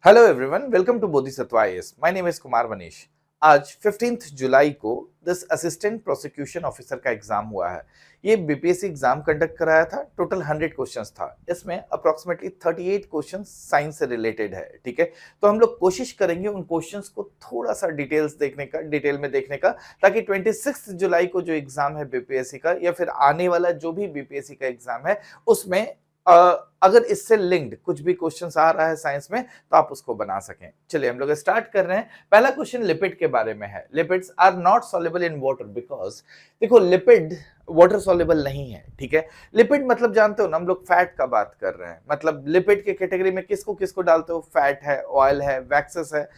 Hello everyone, welcome to Bodhisattva IAS. My name is Kumar Manish. आज 15 जुलाई को दिस असिस्टेंट प्रोसिक्यूशन ऑफिसर का एग्जाम हुआ है। ये बीपीएससी एग्जाम कंडक्ट कराया था। टोटल 100 क्वेश्चंस था। इसमें अप्रोक्सीमेटली 38 क्वेश्चंस साइंस से रिलेटेड है। ठीक है, तो हम लोग कोशिश करेंगे उन क्वेश्चंस को थोड़ा सा डिटेल में देखने का, ताकि 26 जुलाई को जो एग्जाम है बीपीएससी का, या फिर आने वाला जो भी बीपीएससी का एग्जाम है, उसमें अगर इससे लिंक्ड कुछ भी क्वेश्चंस आ रहा है साइंस में, तो आप उसको बना सकें। चलिए हम लोग स्टार्ट कर रहे हैं। पहला क्वेश्चन लिपिड के बारे में है। Lipids are not soluble in water because, देखो लिपिड वाटर सॉल्युबल नहीं है। ठीक है, लिपिड मतलब जानते हो ना, हम लोग फैट का बात कर रहे हैं। मतलब लिपिड के कैटेगरी में किसको किसको डालते हो? फैट है, ऑयल है, वैक्सेस है।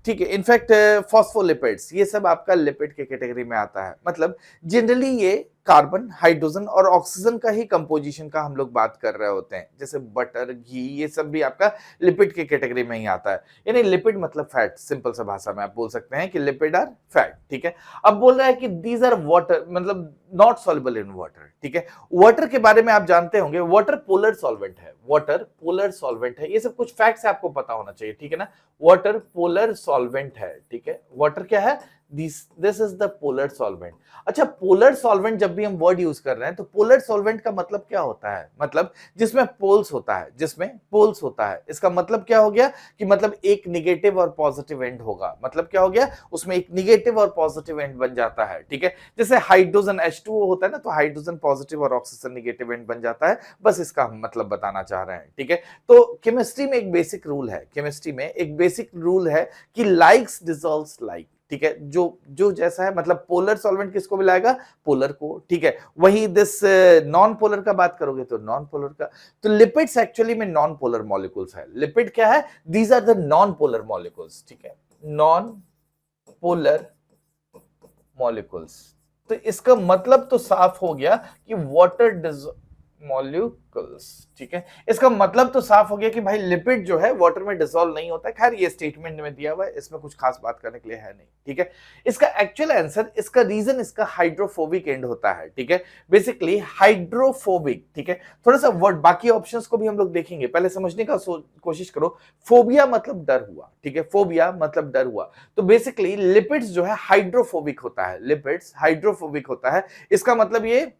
ठीक है, इनफैक्ट फॉस्फोलिपिड्स, ये सब आपका लिपिड के कैटेगरी में आता है। मतलब जनरली ये कार्बन, हाइड्रोजन और ऑक्सीजन का ही कंपोजिशन का हम लोग बात कर रहे होते हैं। जैसे बटर, घी, ये सब भी आपका लिपिड के कैटेगरी में ही आता है। यानी लिपिड मतलब फैट। सिंपल सा भाषा में आप बोल सकते हैं कि लिपिड आर फैट। ठीक है, अब बोल रहा है कि दीज आर वाटर, मतलब नॉट सॉल्युबल इन वाटर। ठीक है, वाटर के बारे में आप जानते होंगे, वाटर पोलर सॉल्वेंट है। वाटर पोलर सॉल्वेंट है। ये सब कुछ फैक्ट्स आपको पता होना चाहिए। ठीक है ना, वाटर पोलर सॉल्वेंट है। ठीक है, वाटर क्या है? This is the polar solvent. अच्छा, पोलर सॉल्वेंट जब भी हम वर्ड यूज कर रहे हैं, तो पोलर सॉल्वेंट का मतलब क्या होता है? मतलब जिसमें पोल्स होता है, जिसमें पोल्स होता है। इसका मतलब क्या हो गया कि मतलब एक निगेटिव और पॉजिटिव एंड होगा। मतलब क्या हो गया? उसमें एक निगेटिव और पॉजिटिव एंड बन जाता है। ठीक है, जैसे हाइड्रोजन H2O होता है ना, तो हाइड्रोजन पॉजिटिव और ऑक्सीजन निगेटिव एंड बन जाता है। बस इसका हम मतलब बताना चाह रहे हैं। ठीक है, तो केमिस्ट्री में एक बेसिक रूल है। केमिस्ट्री में एक बेसिक रूल है कि लाइक्स डिसॉल्व्स लाइक। ठीक है, जो जो जैसा है, मतलब पोलर सॉल्वेंट किसको मिलाएगा? पोलर को। ठीक है, वही दिस नॉन पोलर का बात करोगे तो नॉन पोलर का। तो लिपिड्स एक्चुअली में नॉन पोलर मॉलिक्यूल्स है। लिपिड क्या है? These are the non polar molecules. ठीक है, नॉन पोलर मॉलिक्यूल्स। तो इसका मतलब तो साफ हो गया कि वाटर मॉलिक्यूल्स। ठीक है, इसका मतलब तो साफ हो गया कि भाई लिपिड जो है वाटर में डिसॉल्व नहीं होता है। खैर ये स्टेटमेंट में दिया हुआ है, इसमें कुछ खास बात करने के लिए है नहीं। ठीक है, इसका एक्चुअल आंसर, इसका रीजन इसका हाइड्रोफोबिक एंड होता है। ठीक है, बेसिकली हाइड्रोफोबिक। ठीक है, थोड़ा सा वर्ड, बाकी ऑप्शंस को भी हम लोग देखेंगे, पहले समझने का कोशिश करो। फोबिया मतलब डर हुआ। ठीक है, फोबिया मतलब डर हुआ। तो बेसिकली लिपिड्स जो है हाइड्रोफोबिक होता है। लिपिड्स हाइड्रोफोबिक होता है। इसका मतलब ये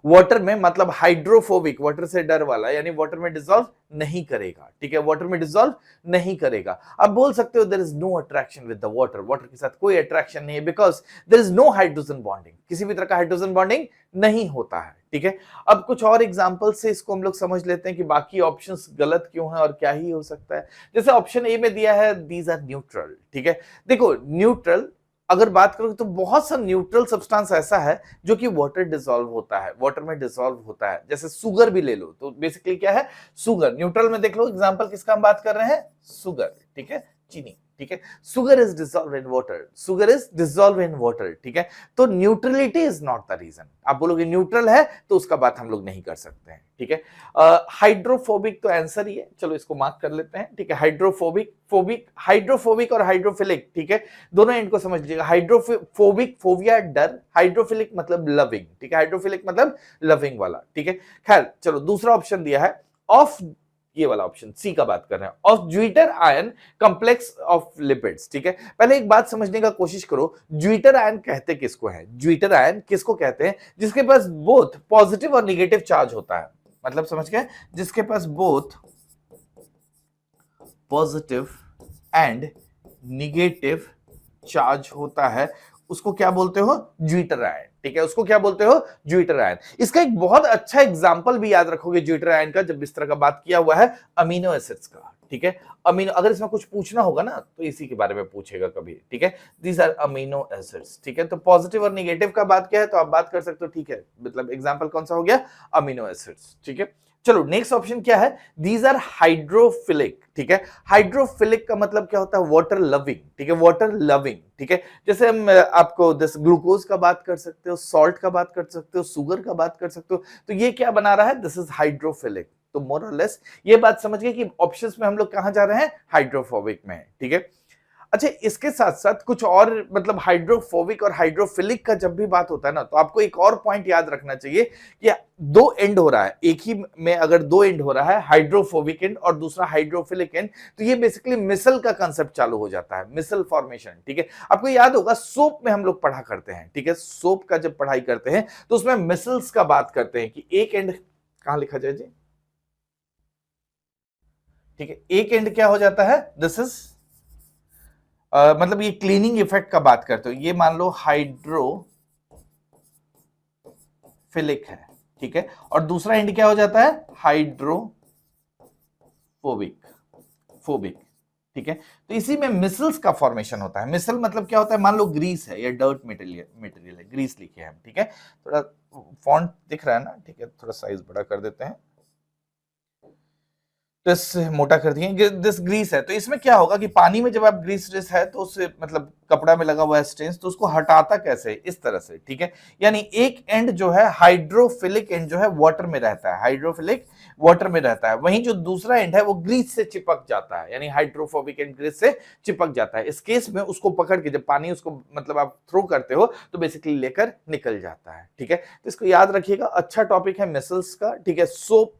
वाटर में, मतलब हाइड्रोफोबिक, वाटर से डर वाला, यानी वाटर में डिसॉल्व नहीं करेगा। ठीक है, वाटर में डिसॉल्व नहीं करेगा। अब बोल सकते हो there is no attraction with the water. Water के साथ कोई अट्रैक्शन नहीं है because there is no hydrogen bonding. किसी भी तरह का हाइड्रोजन बॉन्डिंग नहीं होता है। ठीक है, अब कुछ और एग्जांपल से इसको हम लोग समझ लेते हैं कि बाकी ऑप्शंस गलत क्यों है और क्या ही हो सकता है। जैसे ऑप्शन ए में दिया है दीज आर न्यूट्रल। ठीक है, देखो न्यूट्रल अगर बात करोगे तो बहुत सा न्यूट्रल सब्सटेंस ऐसा है जो कि वाटर डिसॉल्व होता है, वाटर में डिसॉल्व होता है। जैसे सुगर भी ले लो, तो बेसिकली क्या है? सुगर न्यूट्रल में। देख लो एग्जांपल किसका हम बात कर रहे हैं? सुगर। ठीक है, चीनी। ठीक है, sugar is dissolve in water. Sugar is dissolve in water. ठीक है, तो neutrality is not the reason. आप बोलोगे न्यूट्रल है तो उसका बात हम लोग नहीं कर सकते हैं। ठीक है, हाइड्रोफोबिक तो आंसर ही है। चलो इसको मार्क कर लेते हैं। ठीक है, हाइड्रोफोबिक, हाइड्रोफोबिक और हाइड्रोफिलिक। ठीक है, दोनों एंड को समझ लीजिएगा। हाइड्रोफोबिक, फोबिया डर, हाइड्रोफिलिक मतलब लविंग। ठीक है, हाइड्रोफिलिक मतलब लविंग वाला। ठीक है, खैर चलो दूसरा ऑप्शन दिया है ऑफ, ये वाला ऑप्शन सी का बात कर रहे हैं, of zwitter ion complex of lipids. ठीक है, पहले एक बात समझने का कोशिश करो, ज्विटर आयन कहते किसको है? ज्विटर आयन किसको कहते हैं? जिसके पास बोथ पॉजिटिव और निगेटिव चार्ज होता है। मतलब समझ गए, जिसके पास both positive and negative charge होता है, उसको क्या बोलते हो? Zwitter ion. ठीक है, उसको क्या बोलते हो? Zwitter ion. इसका एक बहुत अच्छा एग्जांपल भी याद रखोगे ज्विटर आयन का, जब इस तरह का बात किया हुआ है अमीनो एसिड्स का। ठीक है, अमीनो, अगर इसमें कुछ पूछना होगा ना तो इसी के बारे में पूछेगा कभी। ठीक है, दीज आर अमीनो एसिड्स। ठीक है, तो पॉजिटिव और निगेटिव का बात क्या है तो आप बात कर सकते हो। ठीक है, मतलब एग्जांपल कौन सा हो गया? Amino acids. ठीक है, चलो नेक्स्ट ऑप्शन क्या है? These are hydrophilic. ठीक है, हाइड्रोफिलिक का मतलब क्या होता है? Water loving. ठीक है, वाटर लविंग। ठीक है, जैसे हम आपको दिस ग्लूकोज का बात कर सकते हो, सॉल्ट का बात कर सकते हो, शुगर का बात कर सकते हो। तो ये क्या बना रहा है? This is hydrophilic. तो मोर और लेस ये बात समझ गए कि ऑप्शंस में हम लोग कहां जा रहे हैं? हाइड्रोफोबिक में। ठीक है, अच्छा, इसके साथ साथ कुछ और मतलब हाइड्रोफोबिक और हाइड्रोफिलिक का जब भी बात होता है ना, तो आपको एक और पॉइंट याद रखना चाहिए कि दो एंड हो रहा है, एक ही में अगर दो एंड हो रहा है, हाइड्रोफोबिक एंड और दूसरा हाइड्रोफिलिक एंड, तो ये बेसिकली मिसल का कंसेप्ट चालू हो जाता है, मिसल फॉर्मेशन। ठीक है, आपको याद होगा सोप में हम लोग पढ़ा करते हैं, ठीक है, सोप का जब पढ़ाई करते हैं तो उसमें मिसल्स का बात करते हैं कि एक एंड कहां लिखा जाए जी, ठीक है, एक एंड क्या हो जाता है, दिस इज मतलब ये क्लीनिंग इफेक्ट का बात करते हो, ये मान लो हाइड्रोफिलिक है, ठीक है, और दूसरा एंड क्या हो जाता है, हाइड्रोफोबिक, फोबिक। ठीक है, तो इसी में मिसल्स का फॉर्मेशन होता है। मिसल मतलब क्या होता है, मान लो ग्रीस है या डर्ट मटेरियल है, ग्रीस लिखे हैं हम, ठीक है, थोड़ा फॉन्ट दिख रहा है ना, ठीक है, थोड़ा साइज बड़ा कर देते हैं, दिस मोटा कर दिए, दिस ग्रीस है, तो इसमें क्या होगा कि पानी में जब आप ग्रीस है तो उससे मतलब कपड़ा में लगा हुआ है स्टेन्स, तो उसको हटाता कैसे, इस तरह से। ठीक है, यानी एक एंड जो है हाइड्रोफिलिक एंड जो है वाटर में रहता है, हाइड्रोफिलिक वाटर में रहता है, वहीं जो दूसरा एंड है वो ग्रीस से चिपक जाता है, यानी हाइड्रोफोबिक एंड ग्रीस से चिपक जाता है। इस केस में उसको पकड़ के जब पानी उसको मतलब आप थ्रो करते हो तो बेसिकली लेकर निकल जाता है। ठीक है, तो इसको याद रखिएगा, अच्छा टॉपिक है मिसल्स का। ठीक है, सोप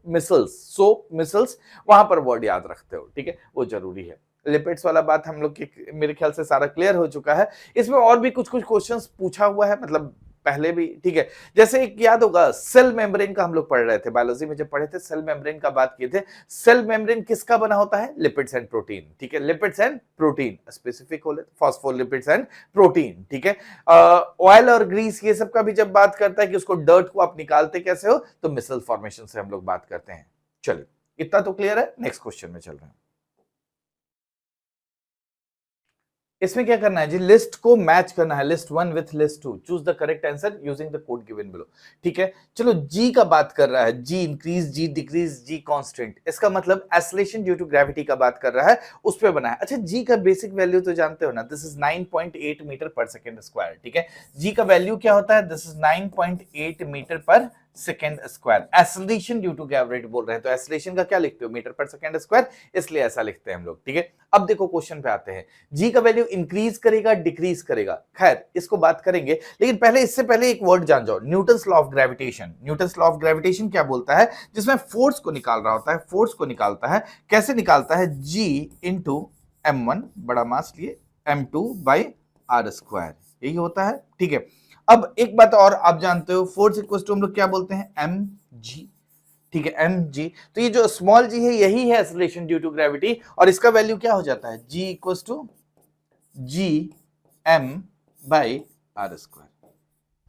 मिसल्स वहां पर वर्ड याद रखते हो, ठीक है, वो जरूरी है। लिपिड्स वाला बात हम लोग की मेरे ख्याल से सारा क्लियर हो चुका है। इसमें और भी कुछ क्वेश्चंस पूछा हुआ है, मतलब पहले भी, ठीक है, जैसे एक याद होगा सेल मेम्ब्रेन का हम लोग पढ़ रहे थे बायोलॉजी में, जब पढ़े थे सेल मेम्ब्रेन का बात किए थे। सेल मेम्ब्रेन किसका बना होता है, लिपिड्स एंड प्रोटीन। ठीक है, लिपिड्स एंड प्रोटीन, स्पेसिफिक हो फॉस्फोलिपिड्स एंड प्रोटीन। ठीक है, ऑयल और ग्रीस ये सब का भी जब बात करता है कि उसको डर्ट को आप निकालते कैसे हो, तो मिसल फॉर्मेशन से हम लोग बात करते हैं। चलिए, इतना तो क्लियर है, नेक्स्ट क्वेश्चन में चल रहे हैं। इसमें क्या करना है जी, लिस्ट को मैच करना है, list 1 with list 2, choose the correct answer using the code given below. ठीक है, चलो जी का बात कर रहा है, जी इंक्रीज, जी डिक्रीज, जी कांस्टेंट, इसका मतलब एक्सेलरेशन ड्यू टू ग्रेविटी का बात कर रहा है, उस पे बना है। अच्छा, जी का बेसिक वैल्यू तो जानते हो ना, दिस इज 9.8 मीटर पर सेकेंड स्क्वायर। ठीक है, जी का वैल्यू क्या होता है, दिस इज 9.8 मीटर पर second square. Acceleration due to gravity बोल रहे हैं, तो एक्सेलरेशन का क्या लिखते हो, मीटर पर सेकेंड स्क्वायर, इसलिए ऐसा लिखते हैं हम लोग। ठीक है, अब देखो क्वेश्चन पे आते हैं, जी का वैल्यू इंक्रीज करेगा डिक्रीज करेगा, खैर इसको बात करेंगे, लेकिन पहले इससे पहले एक वर्ड जान जाओ, Newton's law of gravitation. Newton's law of gravitation क्या बोलता है, जिसमें फोर्स को निकाल रहा होता है, फोर्स को निकालता है, कैसे निकालता है, जी इंटू m1 बड़ा मास लिए m2 बाई आर स्क्वायर, यही होता है। ठीक है, अब एक बात और आप जानते हो, फोर्स इक्वल टू हम लोग क्या बोलते हैं, एम जी। ठीक है, एम जी, तो ये जो स्मॉल जी है यही है एक्सेलरेशन ड्यू टू ग्रेविटी, और इसका वैल्यू क्या हो जाता है, G equal to G M by R square.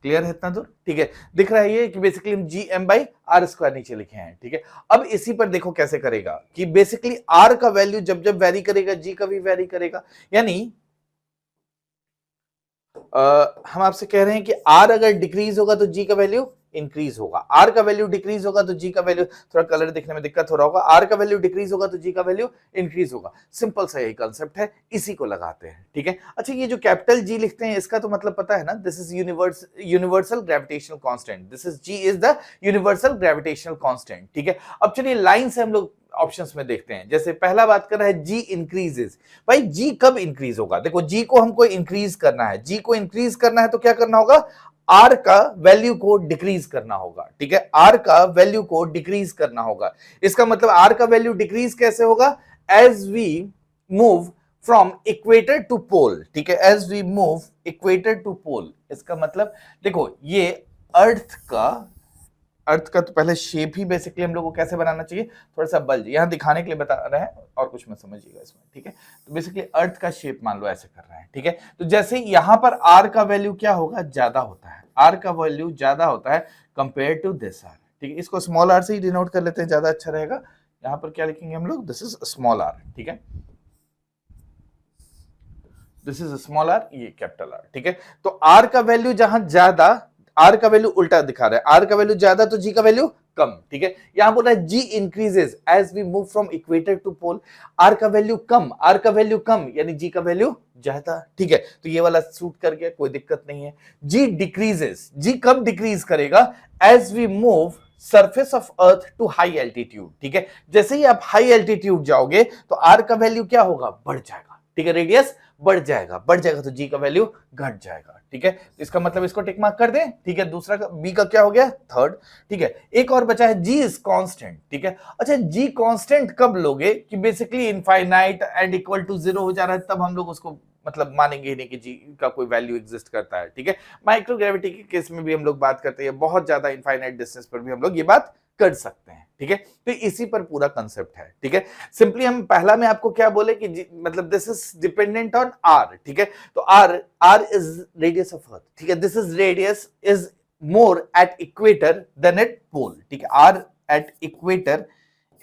Clear है इतना दूर? ठीक है, दिख रहा है ये कि बेसिकली हम G M by R square नीचे लिखे हैं। ठीक है, अब इसी पर देखो कैसे करेगा कि बेसिकली आर का वैल्यू जब जब वेरी करेगा, जी का भी वेरी करेगा, यानी हम आपसे कह रहे हैं कि आर अगर डिक्रीज होगा तो जी का वैल्यू इंक्रीज होगा, आर का वैल्यू डिक्रीज होगा तो जी का वैल्यू, थोड़ा कलर दिखने में दिक्कत हो रहा होगा, आर का वैल्यू डिक्रीज होगा तो जी का वैल्यू इंक्रीज होगा। सिंपल सा यही कंसेप्ट है, इसी को लगाते हैं। ठीक है, अच्छा ये जो कैपिटल जी लिखते हैं इसका तो मतलब पता है ना, this is universal gravitational constant, this is G is the universal gravitational constant. ठीक है, अब चलिए लाइन से हम लोग ऑप्शंस में देखते हैं। जैसे पहला बात कर रहा है जी इंक्रीजेस, भाई जी कब इंक्रीज होगा, देखो जी को हमको इंक्रीज करना है, जी को इंक्रीज करना है तो क्या करना होगा, आर का वैल्यू को डिक्रीज करना होगा। ठीक है, आर का वैल्यू को डिक्रीज करना होगा, इसका मतलब आर का वैल्यू डिक्रीज कैसे होगा, as we move from equator to pole. ठीक है, as we move equator to pole, इसका मतलब देखो ये अर्थ का तो पहले शेप ही बेसिकली हम लोग को कैसे बनाना चाहिए, थोड़ा सा बल्ज यहां दिखाने के लिए बता रहे हैं और कुछ मत समझिएगा इसमें। ठीक है, तो बेसिकली अर्थ का शेप मान लो ऐसे कर रहे हैं। ठीक है, तो जैसे यहां पर आर का वैल्यू क्या होगा, ज्यादा होता है, आर का वैल्यू ज्यादा होता है कंपेयर टू दिस आर। ठीक है, इसको स्मॉल आर से ही डिनोट कर लेते हैं, ज्यादा अच्छा रहेगा। यहां पर क्या लिखेंगे हम लोग, दिस इज स्मॉल आर। ठीक है, दिस इज स्मॉल आर, ये कैपिटल आर। ठीक है, तो आर का वैल्यू जहां ज्यादा, आर का वैल्यू उल्टा दिखा रहा है, आर का वैल्यू ज्यादा तो जी का वैल्यू कम। ठीक है, यहां बोल रहा है G increases as we move from equator to pole, R का वैल्यू कम, आर का वैल्यू कम यानी जी का वैल्यू ज्यादा। ठीक है, तो ये वाला सूट कर गया, कोई दिक्कत नहीं है। जी डिक्रीजेस, जी कब डिक्रीज करेगा, as we move surface of earth to high altitude. ठीक है, जैसे ही आप हाई एल्टीट्यूड जाओगे तो आर का वैल्यू क्या होगा, बढ़ जाएगा। ठीक है, रेडियस बढ़ जाएगा, बढ़ जाएगा तो जी का वैल्यू घट जाएगा, ठीक है। तो इसका मतलब इसको टिक मार्क कर दें, ठीक है। दूसरा बी का क्या हो गया, थर्ड, ठीक है। एक और बचा है जी इज कांस्टेंट, ठीक है। अच्छा, जी कांस्टेंट कब लोगे कि basically infinite and equal to 0 हो जा रहा है, तब हम लोग उसको मतलब मानेंगे ही नहीं कि जी का कोई वैल्यू एग्जिस्ट करता है, ठीक है। माइक्रोग्रेविटी के केस में भी हम लोग बात करते हैं, बहुत ज्यादा इनफाइनाइट डिस्टेंस पर भी हम लोग ये बात कर सकते हैं, ठीक है। तो इसी पर पूरा कंसेप्ट है, ठीक है। सिंपली हम पहला में आपको क्या बोले कि मतलब this is dependent on R, ठीक है। तो R is radius of earth, ठीक है। This is radius is more at equator than at pole, ठीक है। R at equator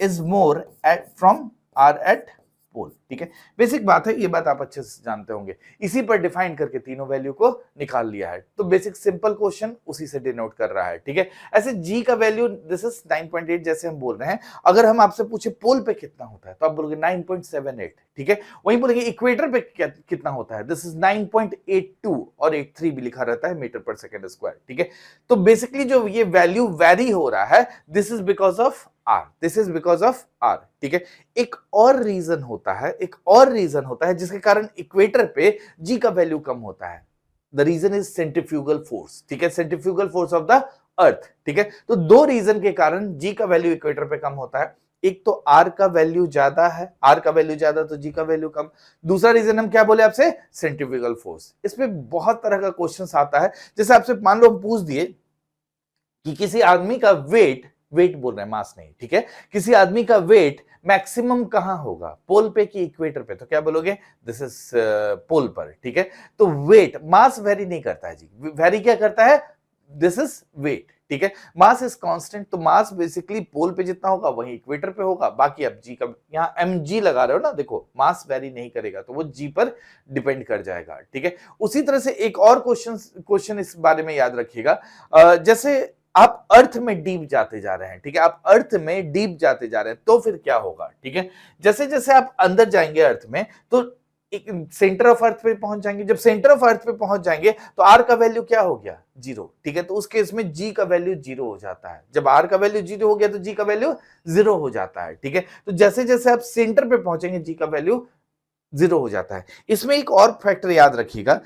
is more at from R at pole, ठीक है। बेसिक बात है, ये बात आप अच्छे से जानते होंगे। इसी पर डिफाइन करके तीनों वैल्यू को निकाल लिया है। तो बेसिक सिंपल क्वेश्चन उसी से डिनोट कर रहा है, ठीक है। ऐसे जी का वैल्यू दिस इज 9.8 जैसे हम बोल रहे हैं। अगर हम आपसे पूछे पोल पे कितना होता है तो आप बोलोगे 9.78, ठीक है। वहीं बोलेंगे इक्वेटर पे कितना होता है, दिस इज 9.82 और 83 भी लिखा रहता है मीटर पर सेकेंड स्क्वायर, ठीक है। तो बेसिकली जो ये वैल्यू वेरी हो रहा है, this is because of R, this is because of R, ठीक है। एक और रीजन होता है जिसके कारण इक्वेटर पे जी का वैल्यू कम होता है। The reason is centrifugal force, ठीक है। Centrifugal force of the earth, ठीक है। तो दो रीजन के कारण जी का वैल्यू इक्वेटर पे कम होता है। एक तो आर का वैल्यू ज्यादा है, आर का वैल्यू ज्यादा तो जी का वैल्यू कम। दूसरा रीजन हम क्या बोले आपसे, सेंट्रीफ्यूगल फोर्स। इसमें बहुत तरह का क्वेश्चन आता है। जैसे आपसे मान लो हम पूछ दिए कि किसी आदमी का वेट बोल रहे हैं, मास नहीं, ठीक है। किसी आदमी का वेट मैक्सिमम कहां होगा, पोल पे कि इक्वेटर पे, तो क्या बोलोगे, दिस इज पोल पर, ठीक है। तो वेट, मास वेरी नहीं करता है जी, वेरी क्या करता है, दिस इज वेट, ठीक है। मास इज कांस्टेंट, तो मास बेसिकली पोल पे जितना होगा वही इक्वेटर पे होगा। बाकी अब जी का यहाँ mg लगा रहे हो ना, देखो मास वेरी नहीं करेगा तो वो जी पर डिपेंड कर जाएगा, ठीक है। उसी तरह से एक और क्वेश्चन इस बारे में याद रखिएगा। जैसे आप अर्थ में डीप जाते जा रहे हैं, ठीक है। आप अर्थ में डीप जाते जा रहे हैं तो फिर क्या होगा, ठीक है। जैसे जैसे आप अंदर जाएंगे अर्थ में तो सेंटर ऑफ अर्थ पे पहुंच जाएंगे। जब सेंटर ऑफ अर्थ पे पहुंच जाएंगे तो आर का वैल्यू क्या हो गया, 0, ठीक है। तो उस केस में जी का वैल्यू 0 हो जाता है। जब आर का वैल्यू 0 हो गया तो जी का वैल्यू 0 हो जाता है, ठीक है। तो जैसे जैसे आप सेंटर पे पहुंचेंगे जी का वैल्यू 0 हो जाता है। इसमें एक और फैक्टर याद रखिएगा,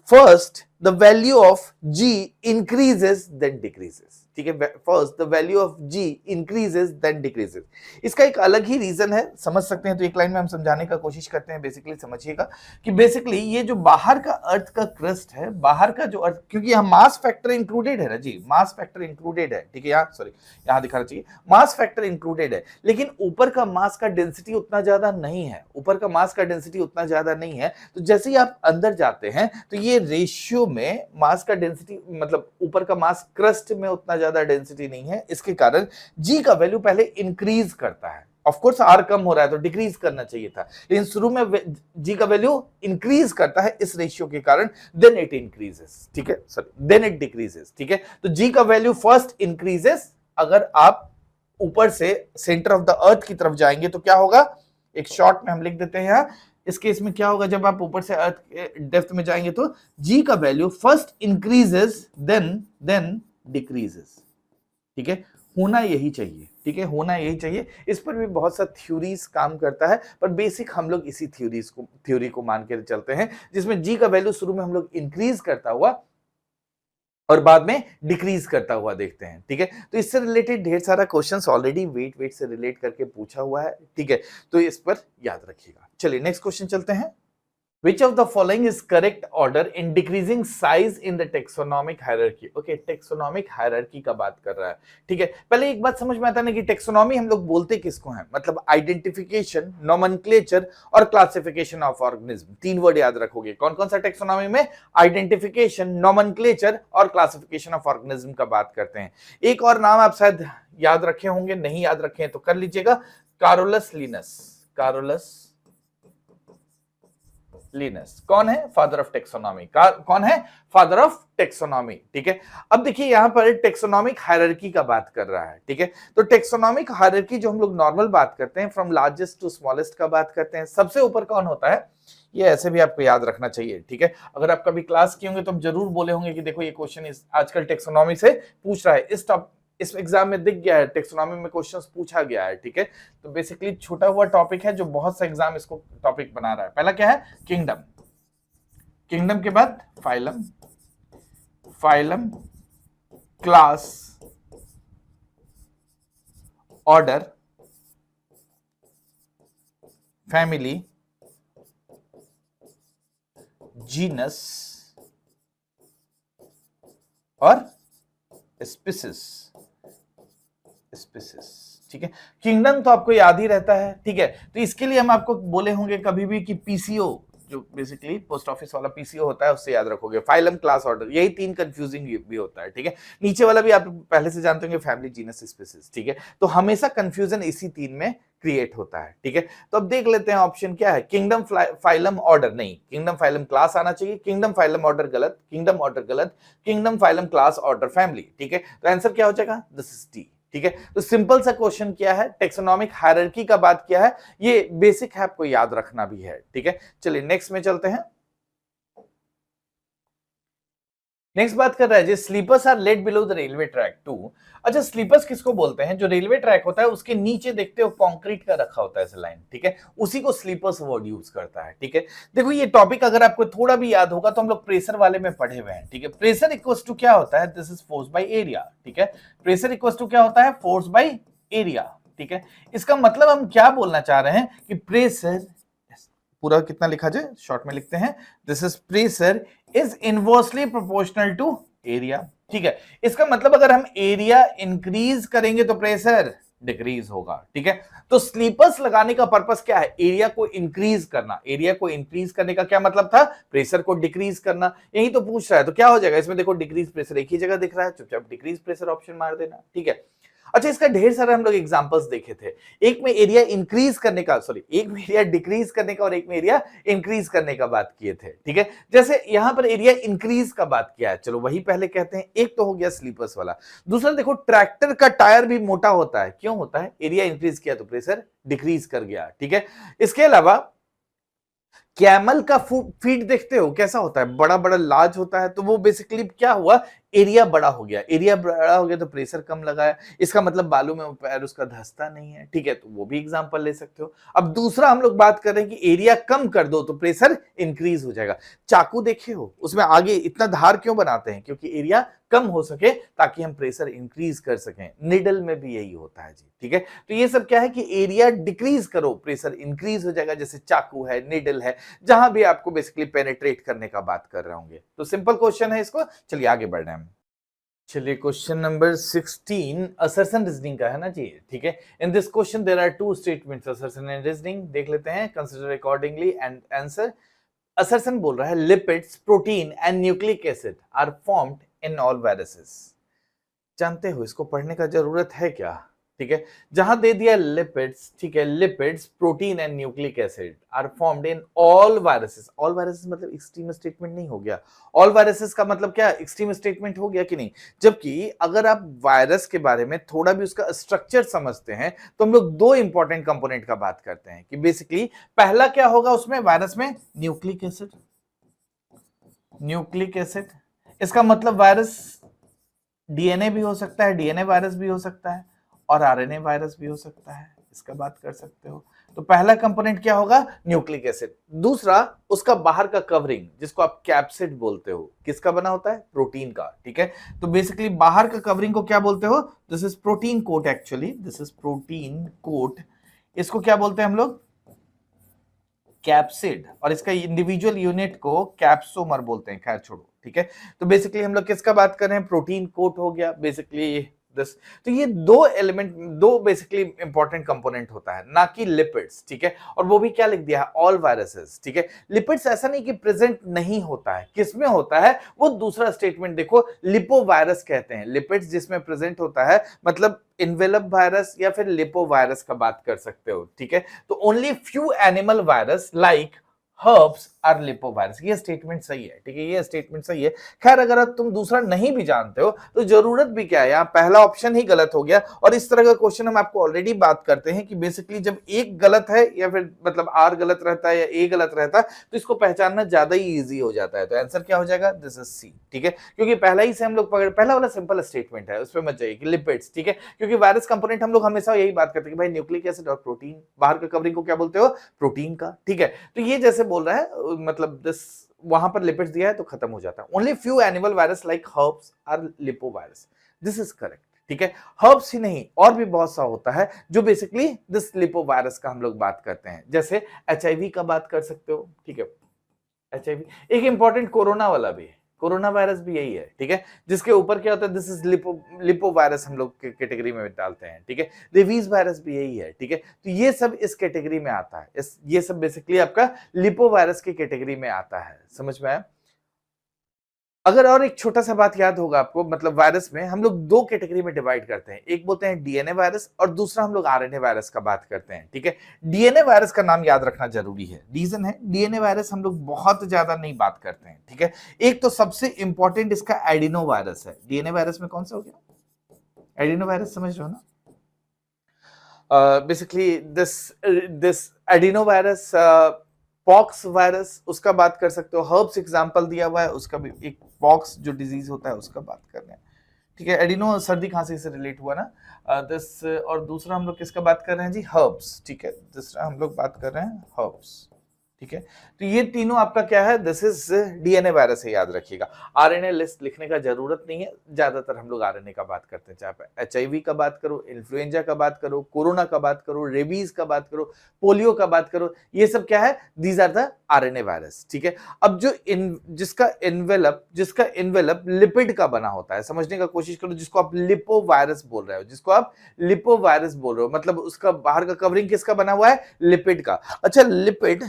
first the value of g increases then decreases, ठीक है। First the value of g increases then decreases. इसका एक अलग ही रीजन है, समझ सकते हैं। तो एक लाइन में हम समझाने का कोशिश करते हैं। बेसिकली समझिएगा कि बेसिकली ये जो बाहर का अर्थ का क्रस्ट है, बाहर का जो अर्थ, क्योंकि यहाँ मास फैक्टर इंक्लूडेड है ना जी, मास फैक्टर इंक्लूडेड है, ठीक है। यहाँ सॉरी, यहाँ दिखाना चाहिए, मास फैक्टर इंक्लूडेड है, लेकिन ऊपर का मास का डेंसिटी उतना ज्यादा नहीं है, ऊपर का मास का डेंसिटी उतना ज्यादा नहीं है। तो जैसे ही आप अंदर जाते हैं तो ये रेशियो में मास का डेंसिटी, मतलब ऊपर का मास क्रस्ट में उतना ज्यादा डेंसिटी नहीं है। इसके कारण जी का वैल्यू पहले इंक्रीज करता है। ऑफ कोर्स आर कम हो रहा है तो डिक्रीज करना चाहिए था, लेकिन शुरू में जी का वैल्यू इंक्रीज करता है इस रेशियो के कारण, देन इट इंक्रीजेस, ठीक है, सॉरी देन इट डिक्रीजेस, ठीक है। तो जी का वैल्यू फर्स्ट इंक्रीजेस। अगर आप ऊपर से सेंटर ऑफ द अर्थ की तरफ जाएंगे तो क्या होगा, एक शॉर्ट में हम लिख देते हैं यहाँ। इस केस में क्या होगा, जब आप ऊपर से अर्थ डेप्थ में जाएंगे तो जी का value first increases then decreases, ठीक है। होना यही चाहिए, ठीक है, होना यही चाहिए। इस पर भी बहुत सा थ्योरीज काम करता है, पर बेसिक हम लोग इसी थ्योरी को मान के चलते हैं, जिसमें जी का वैल्यू शुरू में हम लोग इंक्रीज करता हुआ और बाद में डिक्रीज करता हुआ देखते हैं, ठीक है। तो इससे रिलेटेड ढेर सारा क्वेश्चंस ऑलरेडी वेट से रिलेट करके पूछा हुआ है, ठीक है। तो इस पर याद रखिएगा। चलिए नेक्स्ट क्वेश्चन चलते हैं। Which of the following is correct order in decreasing size in the taxonomic hierarchy? Okay, taxonomic hierarchy का बात कर रहा है, ठीक है। पहले एक बात समझ में आता है ना कि टेक्सोनॉमी हम लोग बोलते किसको हैं, मतलब आइडेंटिफिकेशन, नोमेनक्लेचर और क्लासिफिकेशन ऑफ ऑर्गेनिज्म। तीन वर्ड याद रखोगे। कौन कौन सा टेक्सोनॉमी में, आइडेंटिफिकेशन, नोमेनक्लेचर और क्लासिफिकेशन ऑफ ऑर्गेनिज्म का बात करते हैं। एक और नाम आप शायद याद रखे होंगे, नहीं याद रखे तो कर लीजिएगा, कारोलस लिनस। कारोलस लिनस कौन है, फादर ऑफ टेक्सोनॉमी। कौन है, फादर ऑफ टेक्सोनॉमी, ठीक है। अब देखिए यहां पर टेक्सोनॉमिक हायरार्की का बात कर रहा है, ठीक है। तो टेक्सोनॉमिक हायरार्की जो हम लोग नॉर्मल बात करते हैं, फ्रॉम लार्जेस्ट टू स्मॉलेस्ट का बात करते हैं, सबसे ऊपर कौन होता है, ये ऐसे भी आपको याद रखना चाहिए, ठीक है। अगर आप कभी क्लास किए होंगे तो हम जरूर बोले होंगे कि देखो ये क्वेश्चन आजकल टेक्सोनॉमी से पूछ रहा है, इस एग्जाम में दिख गया है, टेक्सोनॉमी में क्वेश्चंस पूछा गया है, ठीक है। तो बेसिकली छोटा हुआ टॉपिक है जो बहुत सा एग्जाम इसको टॉपिक बना रहा है। पहला क्या है, किंगडम, किंगडम के बाद phylum, phylum class order family genus और स्पीसीज, स्पीसीज, ठीक है। किंगडम तो आपको याद ही रहता है, ठीक है। तो इसके लिए हम आपको बोले होंगे कभी भी कि पीसीओ, जो बेसिकली पोस्ट ऑफिस वाला पीसीओ होता है, उससे याद रखोगे। फाइलम क्लास ऑर्डर, यही 3 कंफ्यूजिंग भी होता है, ठीक है। नीचे वाला भी आप पहले से जानते होंगे, फैमिली जीनस स्पीसीज, ठीक है। तो हमेशा कंफ्यूजन इसी 3 में क्रिएट होता है, ठीक है। तो अब देख लेते हैं ऑप्शन क्या है। किंगडम फाइलम ऑर्डर नहीं, किंगडम फाइलम क्लास आना चाहिए। किंगडम फाइलम ऑर्डर गलत, किंगडम ऑर्डर गलत, kingdom phylum class order family, ठीक है। तो आंसर क्या हो जाएगा, दिस इज डी, ठीक है। तो सिंपल सा क्वेश्चन किया है, टेक्सोनॉमिक हायरार्की का बात किया है, ये बेसिक है, आपको याद रखना भी है, ठीक है। चलिए नेक्स्ट में चलते हैं। नेक्स्ट बात कर रहा है जी, sleepers are laid below the railway track too. अच्छा, स्लीपर्स किसको बोलते हैं? जो रेलवे ट्रैक होता है उसके नीचे देखते हो कंक्रीट का रखा होता है लाइन, ठीक है, उसी को स्लीपर्स वर्ड यूज करता है, ठीक है। देखो ये टॉपिक अगर आपको थोड़ा भी याद होगा तो हम लोग प्रेशर वाले में पढ़े हुए हैं, ठीक है। प्रेशर इक्वल्स टू क्या होता है, this is force by area, ठीक है। प्रेशर इक्वल्स टू क्या होता है, फोर्स बाय एरिया, ठीक है। इसका मतलब हम क्या बोलना चाह रहे हैं कि प्रेशर, पूरा कितना लिखा जाए, शॉर्ट में लिखते हैं, this is pressure is inversely proportional to area, ठीक है। इसका मतलब अगर हम एरिया इंक्रीज करेंगे तो प्रेशर डिक्रीज होगा, ठीक है। तो स्लीपर्स लगाने का पर्पस क्या है, एरिया को इंक्रीज करना। एरिया को इंक्रीज करने का क्या मतलब था, प्रेशर को डिक्रीज करना, यही तो पूछ रहा है। तो क्या हो जाएगा इसमें, देखो डिक्रीज प्रेशर एक ही जगह दिख रहा है, चुपचाप डिक्रीज प्रेशर ऑप्शन मार देना, ठीक है। अच्छा, इसका ढेर सारे हम लोग एग्जांपल्स देखे थे, एक में एरिया इंक्रीज करने का, सॉरी, एक में एरिया डिक्रीज करने का और एक में एरिया इंक्रीज करने का बात किए थे, ठीक है। जैसे यहां पर एरिया इंक्रीज का बात किया है, चलो वही पहले कहते हैं। एक तो हो गया स्लीपर्स वाला, दूसरा देखो ट्रैक्टर का टायर भी मोटा होता है, क्यों होता है, एरिया इंक्रीज किया तो प्रेशर डिक्रीज कर गया, ठीक है। इसके अलावा कैमल का फीट देखते हो कैसा होता है, बड़ा बड़ा लार्ज होता है, तो वो बेसिकली क्या हुआ, एरिया बड़ा हो गया। एरिया बड़ा हो गया तो प्रेशर कम लगाया, इसका मतलब बालू में पैर उसका धंसता नहीं है, ठीक है। तो वो भी एग्जांपल ले सकते हो। अब दूसरा हम लोग बात कर रहे हैं कि एरिया कम कर दो तो प्रेशर इंक्रीज हो जाएगा। चाकू देखे हो, उसमें आगे इतना धार क्यों बनाते हैं, क्योंकि एरिया कम हो सके ताकि हम प्रेशर इंक्रीज कर सकें। निडल में भी यही होता है जी, ठीक है। तो ये सब क्या है कि एरिया डिक्रीज करो प्रेशर इंक्रीज हो जाएगा, जैसे चाकू है, निडल है, जहां भी आपको बेसिकली पेनिट्रेट करने का बात कर रहे होंगे। तो सिंपल क्वेश्चन है इसको, चलिए आगे बढ़ रहे हैं। चलिए क्वेश्चन नंबर 16 असर्शन रीजनिंग का है ना जी, ठीक है। In this question there are two statements, assertion and reasoning, देख लेते हैं, consider accordingly and answer. Assertion बोल रहा है lipids, protein and nucleic acid are formed in all viruses. जानते हो इसको पढ़ने का जरूरत है क्या, ठीक है। जहां दे दिया लिपिड्स, ठीक है, lipids, protein and nucleic acid are formed in all viruses. All viruses मतलब एक्सट्रीम स्टेटमेंट नहीं हो गया, ऑल वायरसेस का मतलब क्या, एक्सट्रीम स्टेटमेंट हो गया कि नहीं। जबकि अगर आप वायरस के बारे में थोड़ा भी उसका स्ट्रक्चर समझते हैं तो हम लोग दो इंपॉर्टेंट कंपोनेंट का बात करते हैं कि बेसिकली पहला क्या होगा उसमें, वायरस में न्यूक्लिक एसिड, न्यूक्लिक एसिड, इसका मतलब वायरस डीएनए भी हो सकता है, डीएनए वायरस भी हो सकता है, और आरएनए वायरस भी हो सकता है, इसका बात कर सकते हो। तो पहला कंपोनेंट क्या होगा, न्यूक्लिक एसिड। दूसरा उसका बाहर का कवरिंग, जिसको आप कैप्सिड बोलते हो, किसका बना होता है, प्रोटीन का, ठीक है। तो बेसिकली बाहर का कवरिंग को क्या बोलते हो, this is protein coat, actually this is protein coat. इसको क्या बोलते हैं हम लोग, कैप्सिड, और इसका इंडिविजुअल यूनिट को कैप्सोमर बोलते हैं, खैर छोड़ो, ठीक है। तो बेसिकली हम लोग किसका बात कर रहे हैं, प्रोटीन कोट हो गया बेसिकली दिस। तो ये दो एलिमेंट, दो बेसिकली इंपॉर्टेंट कंपोनेंट होता है, ना कि लिपिड्स, ठीक है। और वो भी क्या लिख दिया है, ऑल वायरसेस, ठीक है। लिपिड्स ऐसा नहीं कि प्रेजेंट नहीं होता है, किसमें होता है, वो दूसरा स्टेटमेंट देखो, लिपोवायरस कहते हैं। लिपिड्स जिसमें प्रेजेंट होता है मतलब इन्वेलप वायरस या फिर लिपो वायरस का बात कर सकते हो, ठीक है। तो only few animal virus like herbs are lipovirus, ये स्टेटमेंट सही है, ठीक है, ये स्टेटमेंट सही है। खैर अगर तुम दूसरा नहीं भी जानते हो तो जरूरत भी क्या है, यहाँ पहला ऑप्शन ही गलत हो गया। और इस तरह का क्वेश्चन हम आपको ऑलरेडी बात करते हैं कि बेसिकली जब एक गलत है या फिर मतलब आर गलत रहता है या ए गलत रहता है तो इसको पहचानना ज्यादा ही इजी हो जाता है। तो आंसर क्या हो जाएगा, दिस इज सी, ठीक है, क्योंकि पहला ही से हम लोग पहला वाला सिंपल स्टेटमेंट है, उसपे मत जाइए कि लिपिड्स, ठीक है, क्योंकि वायरस कंपोनेंट हम लोग हमेशा यही बात करते हैं कि भाई न्यूक्लिक एसिड और प्रोटीन, बाहर का कवरिंग को क्या बोलते हो, प्रोटीन का, ठीक है। तो ये जैसे बोल रहा है मतलब दिस वहां पर लिपिड्स दिया है तो खत्म हो जाता है। Only few animal virus like herbs are lipovirus, this is correct, ठीक है। हर्ब्स ही नहीं और भी बहुत सा होता है जो बेसिकली दिस लिपोवायरस का हम लोग बात करते हैं, जैसे एचआईवी का बात कर सकते हो, ठीक है। एचआईवी एक इंपॉर्टेंट कोरोना वाला भी है, कोरोना वायरस भी यही है, ठीक है, जिसके ऊपर क्या होता है, दिस इज लिपो वायरस हम लोग कैटेगरी में डालते हैं, ठीक है। रेबीज वायरस भी यही है, ठीक है। तो ये सब इस कैटेगरी में आता है, ये सब बेसिकली आपका लिपो वायरस की कैटेगरी में आता है, समझ में आया। अगर और एक छोटा सा बात याद होगा आपको, मतलब वायरस में हम लोग दो कैटेगरी में डिवाइड करते हैं, एक बोलते हैं डीएनए वायरस और दूसरा हम लोग आरएनए वायरस का बात करते हैं, ठीक है। डीएनए वायरस का नाम याद रखना जरूरी है, रीजन है डीएनए वायरस हम लोग बहुत ज्यादा नहीं बात करते हैं, ठीक है। एक तो सबसे इंपॉर्टेंट इसका एडिनो वायरस है, डीएनए वायरस में कौन सा हो गया, एडिनो वायरस, समझ रहे हो ना। Basically this adeno virus, pox virus उसका बात कर सकते हो, हर्ब्स एग्जांपल दिया हुआ है उसका भी, एक पॉक्स जो डिजीज होता है उसका बात कर रहे हैं, ठीक है। एडिनो सर्दी खांसी से रिलेट हुआ ना, दिस, और दूसरा हम लोग किसका बात कर रहे हैं जी, हर्ब्स, ठीक है। दूसरा हम लोग बात कर रहे हैं हर्ब्स, ठीक है। तो ये तीनों आपका क्या है, दिस इज डीएनए वायरस है, याद रखिएगा। आरएनए लिस्ट लिखने का जरूरत नहीं है, ज्यादातर हम लोग आरएनए का बात करते हैं, चाहे एचआईवी का बात करो, इन्फ्लुएंजा का बात करो, कोरोना का बात करो, रेबीज का बात करो, पोलियो का बात करो, ये सब क्या है, these are the RNA virus, ठीक है। अब जो जिसका इन्वेलप लिपिड का बना होता है, समझने का कोशिश करो, जिसको आप लिपो वायरस बोल रहे हो, जिसको आप लिपो वायरस बोल रहे हो, मतलब उसका बाहर का कवरिंग किसका बना हुआ है, लिपिड का। अच्छा, लिपिड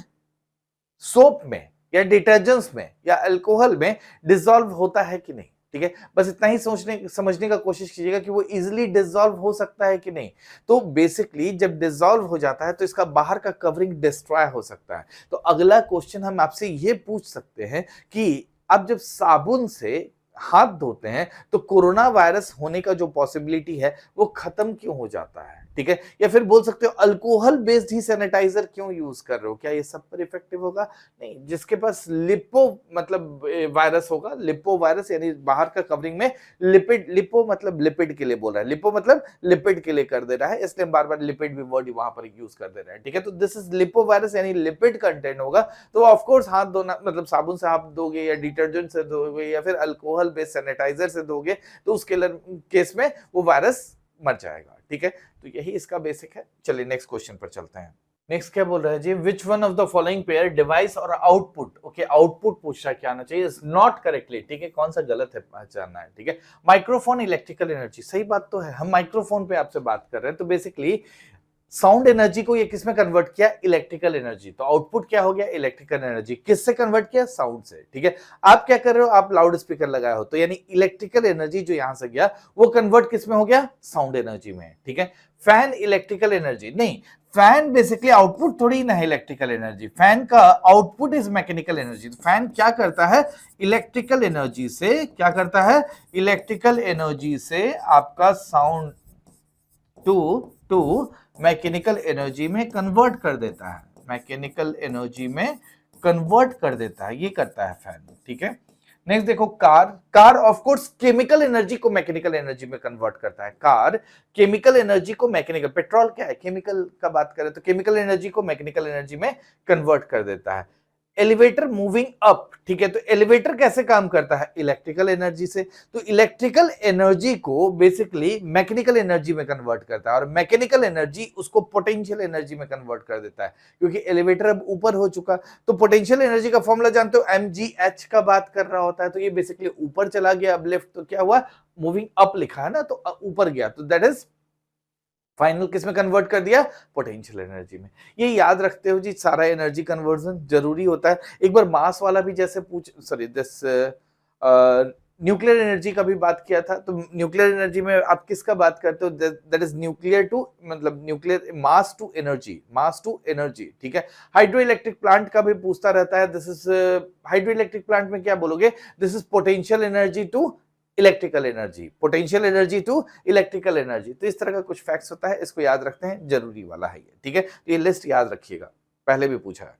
सोप में या डिटर्जेंट्स में या अल्कोहल में डिसॉल्व होता है कि नहीं, ठीक है। बस इतना ही समझने का कोशिश कीजिएगा कि वो इजीली डिसॉल्व हो सकता है कि नहीं। तो बेसिकली जब डिसॉल्व हो जाता है तो इसका बाहर का कवरिंग डिस्ट्रॉय हो सकता है। तो अगला क्वेश्चन हम आपसे ये पूछ सकते हैं कि आप जब साबुन से हाथ धोते हैं तो कोरोना वायरस होने का जो पॉसिबिलिटी है वो खत्म क्यों हो जाता है, ठीक है। या फिर बोल सकते हो अल्कोहल बेस्ड ही सैनिटाइजर क्यों यूज कर रहे हो, क्या ये सब पर इफेक्टिव होगा, नहीं। जिसके पास लिपो मतलब वायरस होगा, लिपो वायरस यानी बाहर का कवरिंग में लिपिड, लिपो मतलब लिपिड के लिए बोल रहा है, लिपो मतलब लिपिड के लिए कर दे रहा है, इसलिए बार बार लिपिड भी वर्ड वहां पर यूज कर दे रहा है, ठीक है। तो दिस इज लिपो वायरस यानी लिपिड कंटेंट होगा, तो ऑफकोर्स हाथ धोना मतलब साबुन से हाथ धोगे या डिटर्जेंट से धोगे या फिर अल्कोहल बेस्ड सैनिटाइजर से धोगे तो उसके केस में वो वायरस मर जाएगा, ठीक है। तो यही इसका बेसिक है। चलिए नेक्स्ट क्वेश्चन पर चलते हैं। नेक्स्ट क्या बोल रहा है जी, which one of the following pair device और आउटपुट, ओके आउटपुट पूछ रहा है, क्या आना चाहिए, नॉट करेक्टली, ठीक है। कौन सा गलत है पहचानना है, ठीक है। माइक्रोफोन इलेक्ट्रिकल एनर्जी, सही बात तो है, हम माइक्रोफोन पे आपसे बात कर रहे हैं, तो बेसिकली साउंड एनर्जी को ये किसमें कन्वर्ट किया, इलेक्ट्रिकल एनर्जी। तो आउटपुट क्या हो गया, इलेक्ट्रिकल एनर्जी, किससे कन्वर्ट किया, साउंड से, ठीक है। आप क्या कर रहे हो, आप लाउड स्पीकर लगाए हो, तो यानी इलेक्ट्रिकल एनर्जी जो यहां से गया वो कन्वर्ट किसमें हो गया, साउंड एनर्जी में, ठीक है। फैन इलेक्ट्रिकल एनर्जी नहीं, फैन बेसिकली आउटपुट थोड़ी ना है इलेक्ट्रिकल एनर्जी, फैन का आउटपुट इज मैकेनिकल एनर्जी। तो फैन क्या करता है, इलेक्ट्रिकल एनर्जी से क्या करता है, इलेक्ट्रिकल एनर्जी से आपका साउंड टू मैकेनिकल एनर्जी में कन्वर्ट कर देता है, मैकेनिकल एनर्जी में कन्वर्ट कर देता है, ये करता है फैन, ठीक है। नेक्स्ट देखो, car of course chemical energy को मैकेनिकल एनर्जी में कन्वर्ट करता है, कार केमिकल एनर्जी को मैकेनिकल, पेट्रोल क्या है, केमिकल का बात करें तो केमिकल एनर्जी को मैकेनिकल एनर्जी में कन्वर्ट कर देता है। एलिवेटर मूविंग अप, ठीक है, तो एलिवेटर कैसे काम करता है, इलेक्ट्रिकल एनर्जी से। तो इलेक्ट्रिकल एनर्जी को बेसिकली मैकेनिकल एनर्जी में कन्वर्ट करता है और मैकेनिकल एनर्जी उसको पोटेंशियल एनर्जी में कन्वर्ट कर देता है, क्योंकि एलिवेटर अब ऊपर हो चुका। तो पोटेंशियल एनर्जी का फॉर्मूला जानते हो, mgh का बात कर रहा होता है, तो ये बेसिकली ऊपर चला गया, अब लेफ्ट, तो क्या हुआ, मूविंग अप लिखा है ना, तो ऊपर गया, तो दैट इज फाइनल किस में कन्वर्ट कर दिया, पोटेंशियल एनर्जी में। ये याद रखते हो जी, सारा एनर्जी कन्वर्जन जरूरी होता है। एक बार मास वाला भी जैसे दिस न्यूक्लियर एनर्जी का भी बात किया था, तो न्यूक्लियर एनर्जी में आप किसका बात करते हो, दैट इज न्यूक्लियर टू मतलब न्यूक्लियर मास टू एनर्जी, ठीक है। हाइड्रो इलेक्ट्रिक प्लांट का भी पूछता रहता है, this is hydroelectric plant में क्या बोलोगे, this is potential energy to electrical energy, potential energy to electrical energy. तो इस तरह का कुछ फैक्ट्स होता है, इसको याद रखते हैं, जरूरी वाला है ये, ठीक है। तो ये लिस्ट याद रखिएगा, पहले भी पूछा है।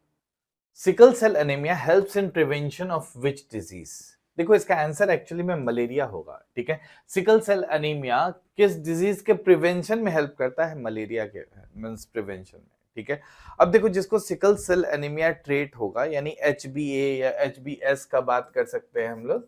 Sickle cell anaemia helps in prevention of which disease, देखो इसका आंसर एक्चुअली में मलेरिया होगा, ठीक है। सिकल सेल एनीमिया किस डिजीज के प्रिवेंशन में हेल्प करता है? मलेरिया के मींस प्रिवेंशन में, ठीक है। अब देखो जिसको सिकल सेल एनीमिया ट्रेट होगा यानी HbA या HbS का बात कर सकते हैं हम लोग,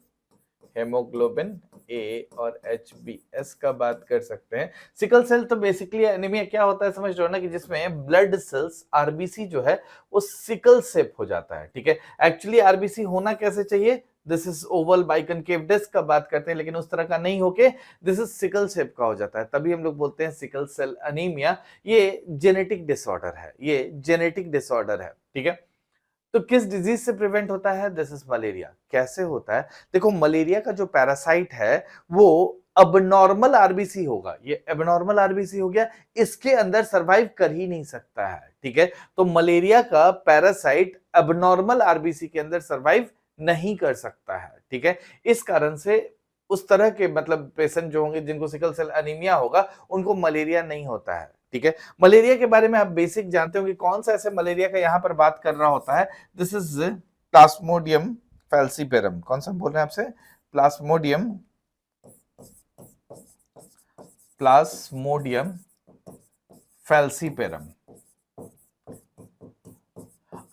हेमोग्लोबिन ए और HbS का बात कर सकते हैं। सिकल सेल तो बेसिकली एनीमिया क्या होता है समझ रहे हो ना, कि जिसमें ब्लड सेल्स आरबीसी जो है वो सिकल शेप हो जाता है, ठीक है। एक्चुअली आरबीसी होना कैसे चाहिए? This is oval biconcave disc का बात करते हैं, लेकिन उस तरह का नहीं होके दिस इज सिकल शेप का हो जाता है, तभी हम लोग बोलते हैं सिकल सेल एनीमिया। ये जेनेटिक डिसऑर्डर है, ये जेनेटिक डिसऑर्डर है, ठीक है। तो किस डिजीज से प्रिवेंट होता है? This is malaria. कैसे होता है? देखो मलेरिया का जो पैरासाइट है वो अबनॉर्मल आरबीसी होगा, ये अबनॉर्मल आरबीसी हो गया, इसके अंदर सरवाइव कर ही नहीं सकता है, ठीक है। तो मलेरिया का पैरासाइट अबनॉर्मल आरबीसी के अंदर सरवाइव नहीं कर सकता है, ठीक है। इस कारण से उस तरह के मतलब पेशेंट जो होंगे जिनको सिकल सेल एनीमिया होगा उनको मलेरिया नहीं होता है, ठीक है। मलेरिया के बारे में आप बेसिक जानते हो कि कौन सा ऐसे मलेरिया का यहां पर बात कर रहा होता है? This is Plasmodium falciparum. कौन सा बोल रहे हैं आपसे? Plasmodium, Plasmodium falciparum.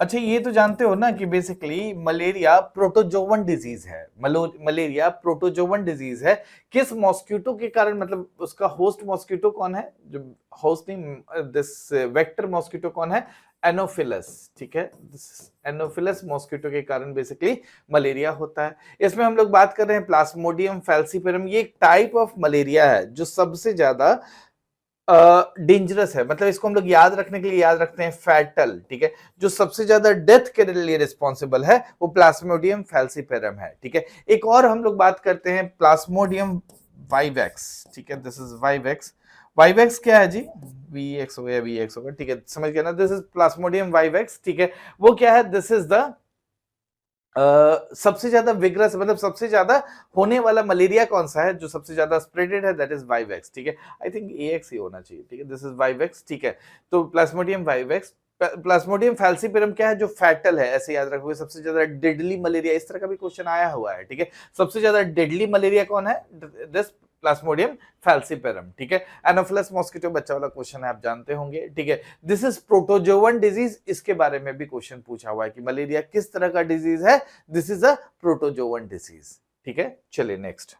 अच्छा ये तो जानते हो ना कि बेसिकली मलेरिया प्रोटोजोवन डिजीज है, मलेरिया प्रोटोजोवन डिजीज है। किस मॉस्किटो के कारण, मतलब उसका होस्ट मॉस्किटो कौन है? जो होस्ट नहीं, दिस वेक्टर मॉस्किटो कौन है? एनोफिलस, ठीक है। एनोफिलस मॉस्किटो के कारण बेसिकली मलेरिया होता है। इसमें हम लोग बात कर रहे हैं प्लाज्मोडियम फैल्सीपेरम। ये एक टाइप ऑफ मलेरिया है जो सबसे ज्यादा डेंजरस है, मतलब इसको हम लोग याद रखने के लिए याद रखते हैं फैटल, ठीक है। जो सबसे ज्यादा डेथ के लिए रिस्पॉन्सिबल है वो प्लाज्मोडियम फैल्सीपेरम है, ठीक है। एक और हम लोग बात करते हैं प्लाज्मोडियम वाइवेक्स, ठीक है। This is vivax. वाइवेक्स क्या है जी? वीएक्स हो गया, वीएक्स होगा, ठीक है, समझ गया ना। दिस इज प्लाज्मोडियम वाइवेक्स, ठीक है। वो क्या है? दिस इज द सबसे ज्यादा विग्रस, मतलब सबसे ज्यादा होने वाला मलेरिया कौन सा है जो सबसे ज्यादा स्प्रेडेड है? दैट इज वाइवेक्स, ठीक है। आई थिंक एएक्स ही होना चाहिए, ठीक है। दिस इज वाइवेक्स, ठीक है। तो प्लाज्मोडियम वाइवेक्स। प्लाज्मोडियम फैल्सीपेरम क्या है? जो फैटल है, ऐसे याद रखोगे। सबसे ज्यादा डेडली मलेरिया, इस तरह का भी क्वेश्चन आया हुआ है, ठीक है। सबसे ज्यादा डेडली मलेरिया कौन है? दिस प्लाज्मोडियम फैल्सीपेरम, ठीक है। एनोफिलस मॉस्किटो बच्चा वाला क्वेश्चन है, आप जानते होंगे, ठीक है। दिस इज प्रोटोजोवन डिजीज, इसके बारे में भी क्वेश्चन पूछा हुआ है कि मलेरिया किस तरह का डिजीज है? This is a protozoan disease, ठीक है। चलिए next.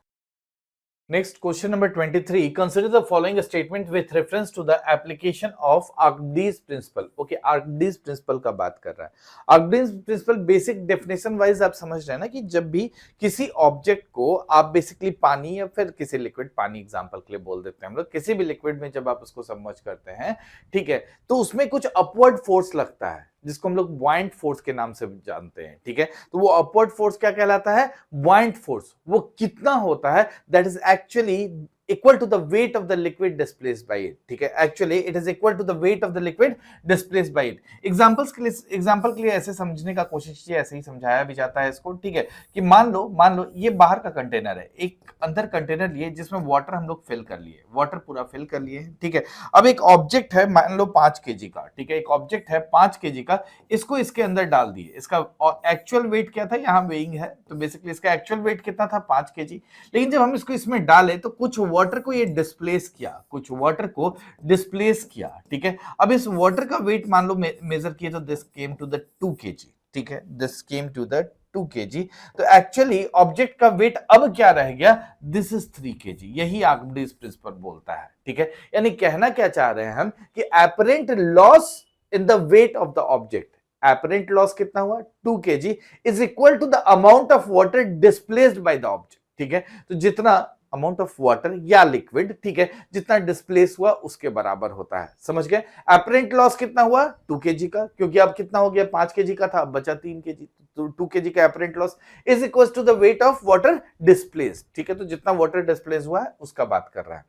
Next, question number 23. Consider the following statement with reference to the application of Archimedes principle. Okay, Archimedes principle का बात कर रहा है। Archimedes principle basic definition wise आप समझ रहे हैं ना कि जब भी किसी ऑब्जेक्ट को आप बेसिकली पानी या फिर किसी लिक्विड, पानी एग्जांपल के लिए बोल देते हैं हम लोग, किसी भी लिक्विड में जब आप उसको सबमर्ज करते हैं, ठीक है, तो उसमें कुछ अपवर्ड फोर्स लगता है जिसको हम लोग बुआयंट फोर्स के नाम से जानते हैं, ठीक है। तो वो अपवर्ड फोर्स क्या कहलाता है? बुआयंट फोर्स। वो कितना होता है? That is actually equal to the weight of the liquid displaced by it, ठीक है। Actually it is equal to the weight of the liquid displaced by it. Example के लिए ऐसे समझने का कोशिश कीजिए, ऐसे ही समझाया भी जाता है इसको, ठीक है। कि मान लो ये बाहर का कंटेनर है, एक अंदर कंटेनर लिए जिसमें वाटर हम लोग फिल कर लिए, वाटर पूरा फिल कर लिए, ठीक है। अब एक ऑब्जेक्ट है मान लो 5 केजी का, ठीक है। एक ऑब्जेक्ट है 5 केजी का, इसको इसके अंदर डाल दिए। इसका एक्चुअल वेट क्या था? यहाँ वेइंग है, तो बेसिकली इसका एक्चुअल वेट कितना था? 5 केजी। लेकिन जब हम इसको इसमें डाले तो कुछ वाटर को ये डिस्प्लेस किया, कुछ वाटर को डिस्प्लेस किया, ठीक है। अब इस वाटर का वेट मान लो मेजर किए तो this came to the 2 kg, ठीक है। This came to the 2 kg. तो एक्चुअली ऑब्जेक्ट का वेट अब क्या रह गया? This is 3 kg. यही आर्किमिडीज प्रिंसिपल बोलता है, ठीक है। यानी कहना क्या चाह रहे हैं हम कि apparent loss in the weight of the object, apparent loss कितना हुआ? 2 kg is equal to the amount of water displaced by the object, ठीक है। तो जितना अमाउंट ऑफ वाटर या लिक्विड, ठीक है, जितना डिस्प्लेस हुआ उसके बराबर होता है, समझ गए। एपरेंट लॉस कितना हुआ? 2 केजी का, क्योंकि अब कितना हो गया? 5 केजी का था, अब बचा 3 केजी, तो 2 केजी का apparent loss is equal to the weight of water displace, ठीक है। तो जितना वाटर डिस्प्लेस हुआ है उसका बात कर रहा है,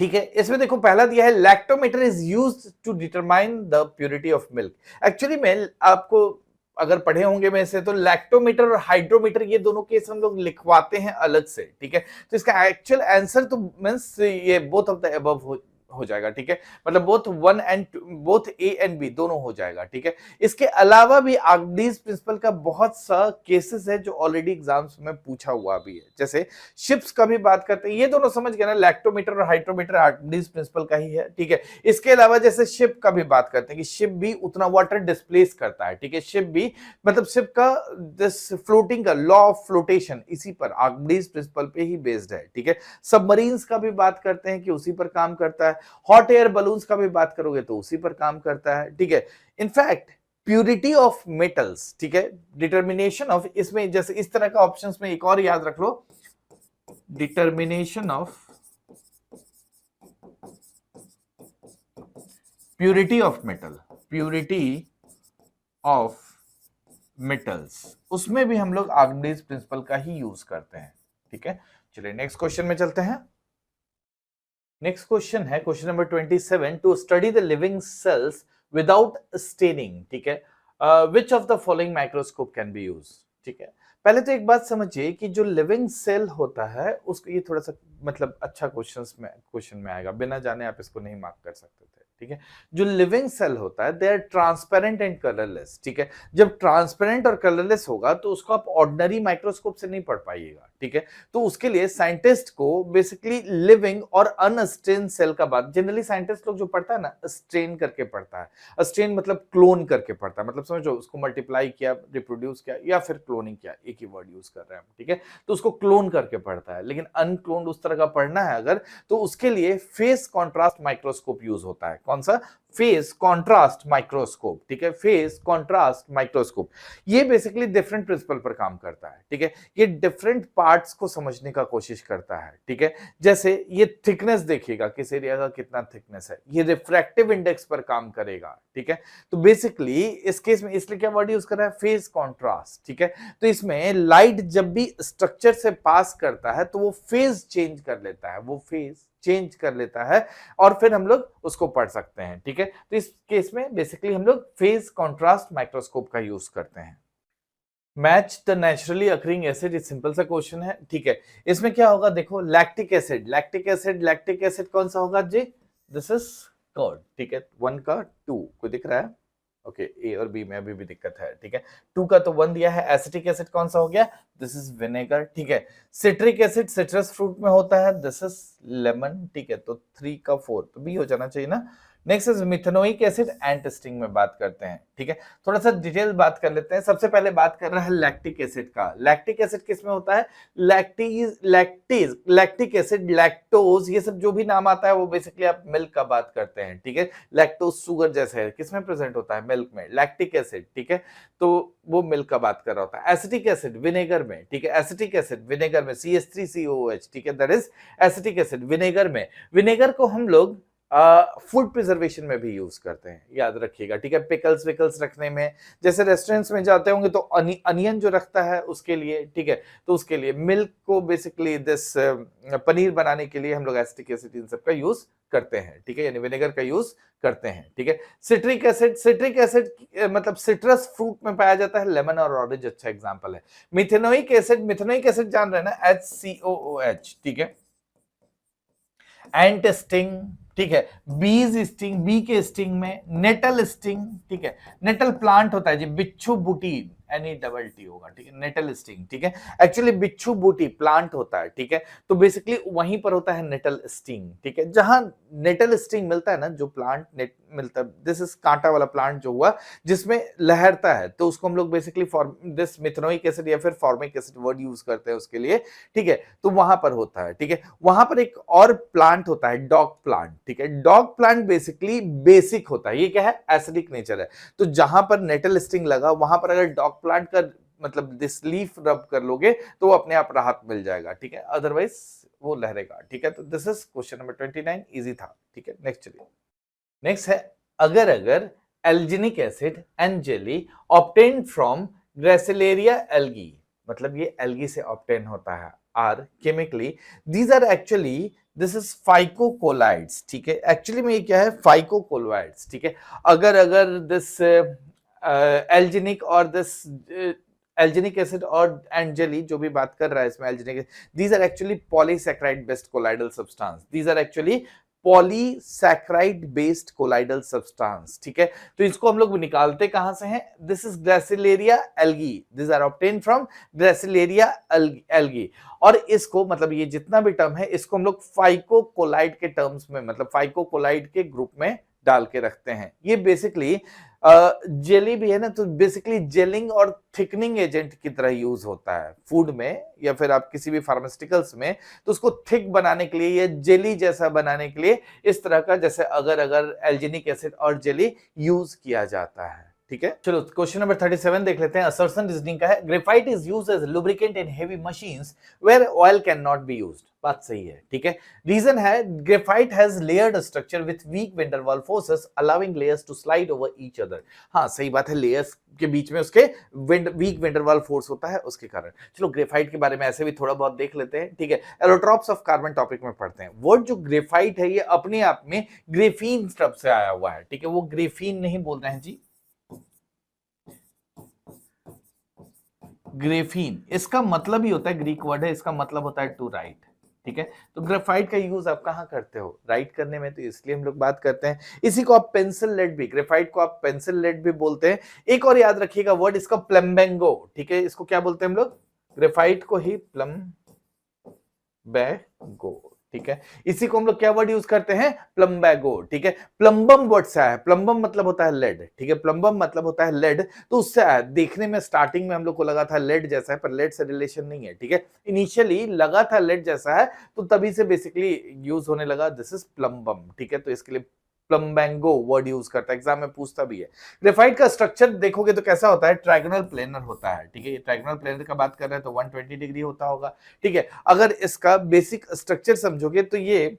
ठीक है। इसमें देखो पहला दिया है lactometer is used to determine the purity of milk. Actually में आपको अगर पढ़े होंगे में से तो लैक्टोमीटर और हाइड्रोमीटर ये दोनों केस हम लोग लिखवाते हैं अलग से, ठीक है। तो इसका एक्चुअल आंसर तो मींस ये बोथ ऑफ द अबव हो जाएगा, ठीक है, मतलब बोथ ए एंड बी दोनों हो जाएगा, ठीक है। इसके अलावा भी आर्किमिडीज प्रिंसिपल का बहुत सा केसेस है जो ऑलरेडी एग्जाम्स में पूछा हुआ भी है। जैसे शिप्स का भी बात करते हैं, ये दोनों समझ गए ना, लैक्टोमीटर और हाइड्रोमीटर आर्किमिडीज प्रिंसिपल का ही है, ठीक है। इसके अलावा जैसे शिप का भी बात करते हैं कि शिप भी उतना वाटर डिस्प्लेस करता है, ठीक है, शिप भी मतलब शिप का दिस फ्लोटिंग का लॉ ऑफ फ्लोटेशन इसी पर आर्किमिडीज प्रिंसिपल पे ही बेस्ड है, ठीक है। सबमरीन्स का भी बात करते हैं कि उसी पर काम करता है। हॉट एयर बलून्स का भी बात करोगे तो उसी पर काम करता है, ठीक है। इनफैक्ट प्यूरिटी ऑफ मेटल्स, ठीक है, डिटर्मिनेशन ऑफ, इसमें जैसे इस तरह का ऑप्शंस में एक और याद रख लो, determination of purity of metal, purity of metals, उसमें भी हम लोग आर्किमिडीज प्रिंसिपल का ही यूज करते हैं, ठीक है। चलिए नेक्स्ट क्वेश्चन में चलते हैं। नेक्स्ट क्वेश्चन है question number 27, to study the living cells without staining, ठीक है, which of the following microscope can be use, ठीक है। पहले तो एक बात समझिए कि जो लिविंग सेल होता है उसको, ये थोड़ा सा मतलब अच्छा क्वेश्चन में आएगा, बिना जाने आप इसको नहीं मार्क कर सकते थे, ठीक है। जो लिविंग सेल होता है they are transparent and colourless, ठीक है। जब ट्रांसपेरेंट और कलरलेस होगा तो उसको आप ऑर्डिनरी माइक्रोस्कोप से नहीं पढ़ पाइएगा, ठीक है। तो उसके लिए साइंटिस्ट को बेसिकली लिविंग और अनस्ट्रेन सेल का बात, जनरली साइंटिस्ट लोग जो पढ़ता है ना, स्ट्रेन करके पढ़ता है, स्ट्रेन मतलब क्लोन करके पढ़ता है, मतलब समझो उसको मल्टीप्लाई किया, रिप्रोड्यूस किया या फिर क्लोनिंग किया, एक ही वर्ड यूज कर रहे हैं हम, ठीक है। तो उसको क्लोन करके पढ़ता है, लेकिन अनक्लोन्ड उस तरह का पढ़ना है अगर, तो उसके लिए फेस कॉन्ट्रास्ट माइक्रोस्कोप यूज होता है। कौन सा? फेस कॉन्ट्रास्ट माइक्रोस्कोप, ठीक है, फेस कॉन्ट्रास्ट माइक्रोस्कोप। ये बेसिकली डिफरेंट प्रिंसिपल पर काम करता है, ठीक है। ये डिफरेंट पार्ट्स को समझने का कोशिश करता है, ठीक है। जैसे ये थिकनेस देखिएगा, किस एरिया का कितना थिकनेस है, ये रिफ्रैक्टिव इंडेक्स पर काम करेगा, ठीक है। तो बेसिकली इस केस में इसलिए क्या वर्ड यूज कर रहा है? फेस कॉन्ट्रास्ट, ठीक है। तो इसमें लाइट जब भी स्ट्रक्चर से पास करता है तो वो फेज चेंज कर लेता है, वो फेज चेंज कर लेता है और फिर हम लोग उसको पढ़ सकते हैं, ठीक है। तो इस केस में बेसिकली हम लोग फेज कॉन्ट्रास्ट माइक्रोस्कोप का यूज करते हैं। Match the naturally occurring acid, ये सिंपल सा क्वेश्चन है, ठीक है। इसमें क्या होगा देखो, lactic acid, lactic acid, lactic acid कौन सा होगा जी? दिस इज कर्ड, ठीक है। 1 का 2 कोई दिख रहा है? ओके, ए और बी में अभी भी दिक्कत है, ठीक है। 2 का तो 1 दिया है। एसिटिक एसिड कौन सा हो गया? दिस इज विनेगर, ठीक है। सिट्रिक एसिड सिट्रस फ्रूट में होता है, दिस इज लेमन, ठीक है। तो 3 का 4 तो बी हो जाना चाहिए ना। नेक्स्ट इज मिथेनोइक एसिड, एंटिस्टिंग में बात करते हैं, ठीक है। थोड़ा सा डिटेल बात कर लेते हैं। सबसे पहले बात कर रहा है लैक्टिक एसिड का। लैक्टिक एसिड किस में होता है? लैक्टिक एसिड, लैक्टोज, ये सब जो भी नाम आता है वो बेसिकली आप मिल्क का बात करते हैं, ठीक है। लैक्टोज शुगर जैसे है, किसमें प्रेजेंट होता है? मिल्क में। लैक्टिक एसिड, ठीक है, तो वो मिल्क का बात कर रहा होता है। एसिटिक एसिड विनेगर में, ठीक है। एसिटिक एसिड विनेगर में, CH3COOH, ठीक है, that is acetic acid vinegar में। विनेगर को हम लोग फूड प्रिजर्वेशन में भी यूज करते हैं, याद रखिएगा, ठीक है। पिकल्स विकल्स रखने में, जैसे रेस्टोरेंट्स में जाते होंगे तो अनियन जो रखता है उसके लिए, ठीक है। तो उसके लिए मिल्क को बेसिकली दिस पनीर बनाने के लिए हम लोग एसिटिक एसिड इन सब का यूज करते हैं, ठीक है, यानी विनेगर का यूज करते हैं, ठीक है। सिट्रिक एसिड मतलब सिट्रस फ्रूट में पाया जाता है, लेमन और ऑरेंज अच्छा एग्जांपल है। मिथेनोइक एसिड जान रहे हैं ना, HCOOH, ठीक है। एंट स्टिंग, ठीक है। बीज स्टिंग, बी के स्टिंग में। नेटल स्टिंग, ठीक है। नेटल प्लांट होता है जी, बिच्छू बूटी, NETT होगा, ठीक है। नेटल स्टिंग, ठीक है। एक्चुअली बिच्छू बूटी प्लांट होता है, ठीक है। तो बेसिकली वहीं पर होता है नेटल स्टिंग, ठीक है। जहां नेटल स्टिंग मिलता है ना, जो प्लांट मिलता है, दिस इज कांटा वाला प्लांट जो हुआ जिसमें लहरता है, तो उसको हम लोग बेसिकली दिस मिथेनोइक एसिड या फिर फॉर्मिक एसिड वर्ड यूज करते हैं उसके लिए, ठीक है। तो वहां पर होता है, ठीक है। वहां पर एक और प्लांट होता है, डॉग प्लांट, ठीक है। डॉग प्लांट बेसिकली बेसिक होता है, ये क्या है? एसिडिक नेचर है। तो जहां पर नेटल स्टिंग लगा वहां पर अगर डॉग प्लांट का मतलब दिस लीफ रब कर लोगे तो वो अपने आप राहत मिल जाएगा, ठीक है, अदरवाइज वो लहरेगा, ठीक है। तो this is question number 29, easy था, ठीक है। नेक्स्ट चलिए, नेक्स्ट है अगर alginic acid and jelly obtain from gracilaria algae, मतलब ये एल्गी से ऑब्टेन होता है, are chemically these are actually this is phycocolloids, ठीक है। एक्चुअली में ये क्या है? फाइकोकोलाइड्स, ठीक है। अगर दिस एल्जिनिक और दिस एल्जिनिक एसिड और एंजेली जो भी बात कर रहा है इसमें, alginic, these are actually polysaccharide based colloidal substance, these are actually polysaccharide based colloidal substance, ठीक है। तो इसको हम लोग निकालते कहां से हैं? This is Gracilaria algae, this are obtain from gracilaria algae. और इसको मतलब ये जितना भी टर्म है इसको हम लोग फाइकोकोलाइड के टर्म्स में, मतलब फाइकोकोलाइड के ग्रुप में डाल के रखते हैं। ये बेसिकली जेली भी है ना, तो बेसिकली जेलिंग और थिकनिंग एजेंट की तरह यूज होता है फूड में या फिर आप किसी भी फार्मास्यूटिकल्स में। तो उसको थिक बनाने के लिए या जेली जैसा बनाने के लिए इस तरह का जैसे अगर अगर एल्जिनिक एसिड और जेली यूज किया जाता है, ठीक है। चलो क्वेश्चन नंबर 37 देख लेते हैं। असर्शन रीजनिंग का है। Graphite is used as lubricant in heavy machines where oil can not be used. बात सही है, ठीक है। रीजन है graphite has layered structure with weak van der Waals forces allowing layers to slide over each other. हाँ सही बात है, लेयर्स के बीच में उसके week van der Waals force होता है उसके कारण। चलो ग्रेफाइट के बारे में ऐसे भी थोड़ा बहुत देख लेते हैं, ठीक है। एलोट्रॉप्स ऑफ कार्बन टॉपिक में पढ़ते हैं। वर्ड जो ग्रेफाइट है ये अपने आप में ग्रेफीन शब्द से आया हुआ है, ठीक है। वो ग्रेफीन नहीं बोल रहे हैं जी, ग्रेफीन। इसका मतलब ही होता है, ग्रीक वर्ड है, इसका मतलब होता है टू राइट, ठीक है। तो ग्रेफाइट का यूज आप कहां करते हो? राइट करने में, तो इसलिए हम लोग बात करते हैं। इसी को आप पेंसिल लेड भी, ग्रेफाइट को आप पेंसिल लेड भी बोलते हैं। एक और याद रखिएगा वर्ड इसका, प्लम्बेंगो, ठीक है। इसको क्या बोलते हैं हम लोग? ग्रेफाइट को ही प्लम्बेगो, ठीक है। इसी को हम लोग क्या वर्ड यूज करते हैं? प्लम्बेगो, ठीक है। प्लम्बम वर्ड से आया, प्लम्बम मतलब होता है लेड, ठीक है। प्लम्बम मतलब होता है लेड, तो उससे आया। देखने में स्टार्टिंग में हम लोग को लगा था लेड जैसा है, पर लेड से रिलेशन नहीं है, ठीक है। इनिशियली लगा था लेड जैसा है, तो तभी से बेसिकली यूज होने लगा दिस इज प्लम्बम, ठीक है। तो इसके लिए प्लम्बेंगो वर्ड यूज करता है, एग्जाम में पूछता भी है। ग्रेफाइट का स्ट्रक्चर देखोगे तो कैसा होता है? ट्रायगोनल प्लेनर होता है, ठीक है। ये ट्रायगोनल प्लेनर का बात कर रहे हैं तो 120 डिग्री होता होगा, ठीक है। अगर इसका बेसिक स्ट्रक्चर समझोगे तो ये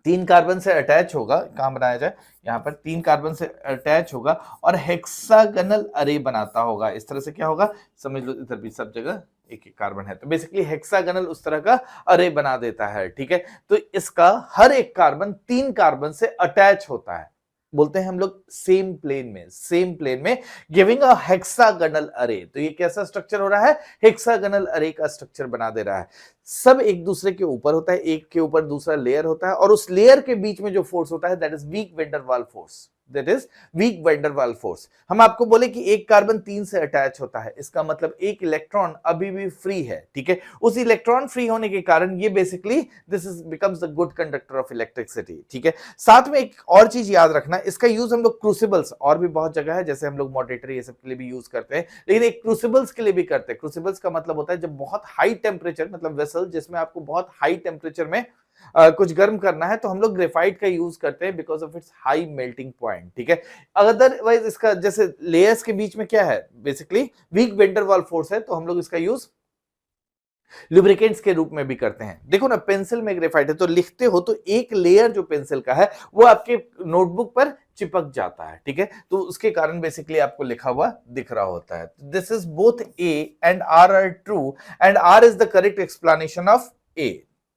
3 कार्बन से अटैच होगा। कहां बनाया जाए? यहाँ पर 3 कार्बन से अटैच होगा और हेक्सागनल अरे बनाता होगा। इस तरह से क्या होगा समझ लो, इधर भी सब जगह एक एक कार्बन है, तो बेसिकली हेक्सागनल उस तरह का अरे बना देता है, ठीक है। तो इसका हर एक कार्बन 3 कार्बन से अटैच होता है, बोलते हैं हम लोग सेम प्लेन में, सेम प्लेन में गिविंग अ हेक्सागनल अरे। तो ये कैसा स्ट्रक्चर हो रहा है? हेक्सागनल अरे का स्ट्रक्चर बना दे रहा है। सब एक दूसरे के ऊपर होता है, एक के ऊपर दूसरा लेयर होता है, और उस लेयर के बीच में जो फोर्स होता है that is weak van der Waals force, that is weak van der Waals force. हम आपको बोले कि एक कार्बन 3 से अटैच होता है, इसका मतलब एक इलेक्ट्रॉन अभी भी फ्री है, ठीक है। उस इलेक्ट्रॉन फ्री होने के कारण ये basically this is becomes the good conductor of electricity, ठीक है। साथ में एक और चीज याद रखना, इसका यूज हम लोग क्रूसिबल्स और भी बहुत जगह है, जैसे हम लोग मॉडरेटर ये सब के लिए भी यूज करते हैं, लेकिन एक क्रूसिबल्स के लिए भी करते हैं। क्रूसिबल्स का मतलब होता है जब बहुत हाई टेम्परेचर, मतलब वेसल जिसमें आपको बहुत हाई टेम्परेचर में कुछ गर्म करना है, तो हम लोग ग्रेफाइट का यूज करते हैं because of its high melting point, ठीक है। अदरवाइज इसका जैसे लेयर्स के बीच में क्या है, basically weak van der Waals force है, तो हम लोग इसका यूज लुब्रिकेंट्स के रूप में भी करते हैं। देखो ना, पेंसिल में ग्रेफाइट है तो लिखते हो तो एक लेयर जो पेंसिल का है वो आपके नोटबुक पर चिपक जाता है, ठीक है। तो उसके कारण बेसिकली आपको लिखा हुआ दिख रहा होता है। This is both A and R are true and R is the correct explanation of A,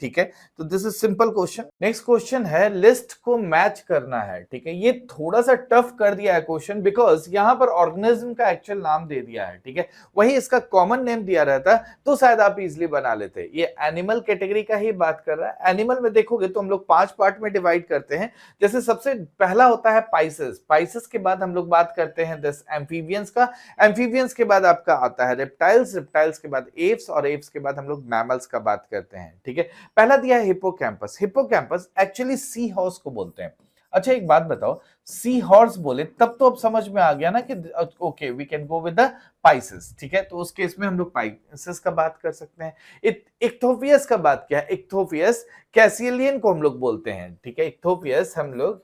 ठीक है। तो this is simple question. Next question है लिस्ट को मैच करना है, ठीक है। ये थोड़ा सा टफ कर दिया है क्वेश्चन बिकॉज यहां पर ऑर्गेनिज्म का एक्चुअल नाम दे दिया है, ठीक है। वही इसका कॉमन नेम दिया रहता तो शायद आप इजिली बना लेते। ये एनिमल कैटेगरी का ही बात कर रहा है। एनिमल में देखोगे तो हम लोग 5 पार्ट में डिवाइड करते हैं। जैसे सबसे पहला होता है पाइसेस, पाइसेस के बाद हम लोग बात करते हैं दिस एम्फीबियंस का, एम्फीबियंस के बाद आपका आता है रेप्टाइल्स, रेप्टाइल्स के बाद एप्स, और एप्स के बाद हम लोग मैमल्स का बात करते हैं, ठीक है। पहला दिया है hippocampus. Hippocampus actually sea horse को बोलते हैं। अच्छा एक बात बताओ, सी हॉर्स बोले तब तो अब समझ में आ गया ना कि okay we can go with the Pisces, ठीक है। तो उस केस में हम लोग पाइसेस का बात कर सकते हैं। इक्थोपियस का बात क्या है? इक्थोपियस कैसिलियन को हम लोग बोलते हैं, ठीक है। इक्थोपियस हम लोग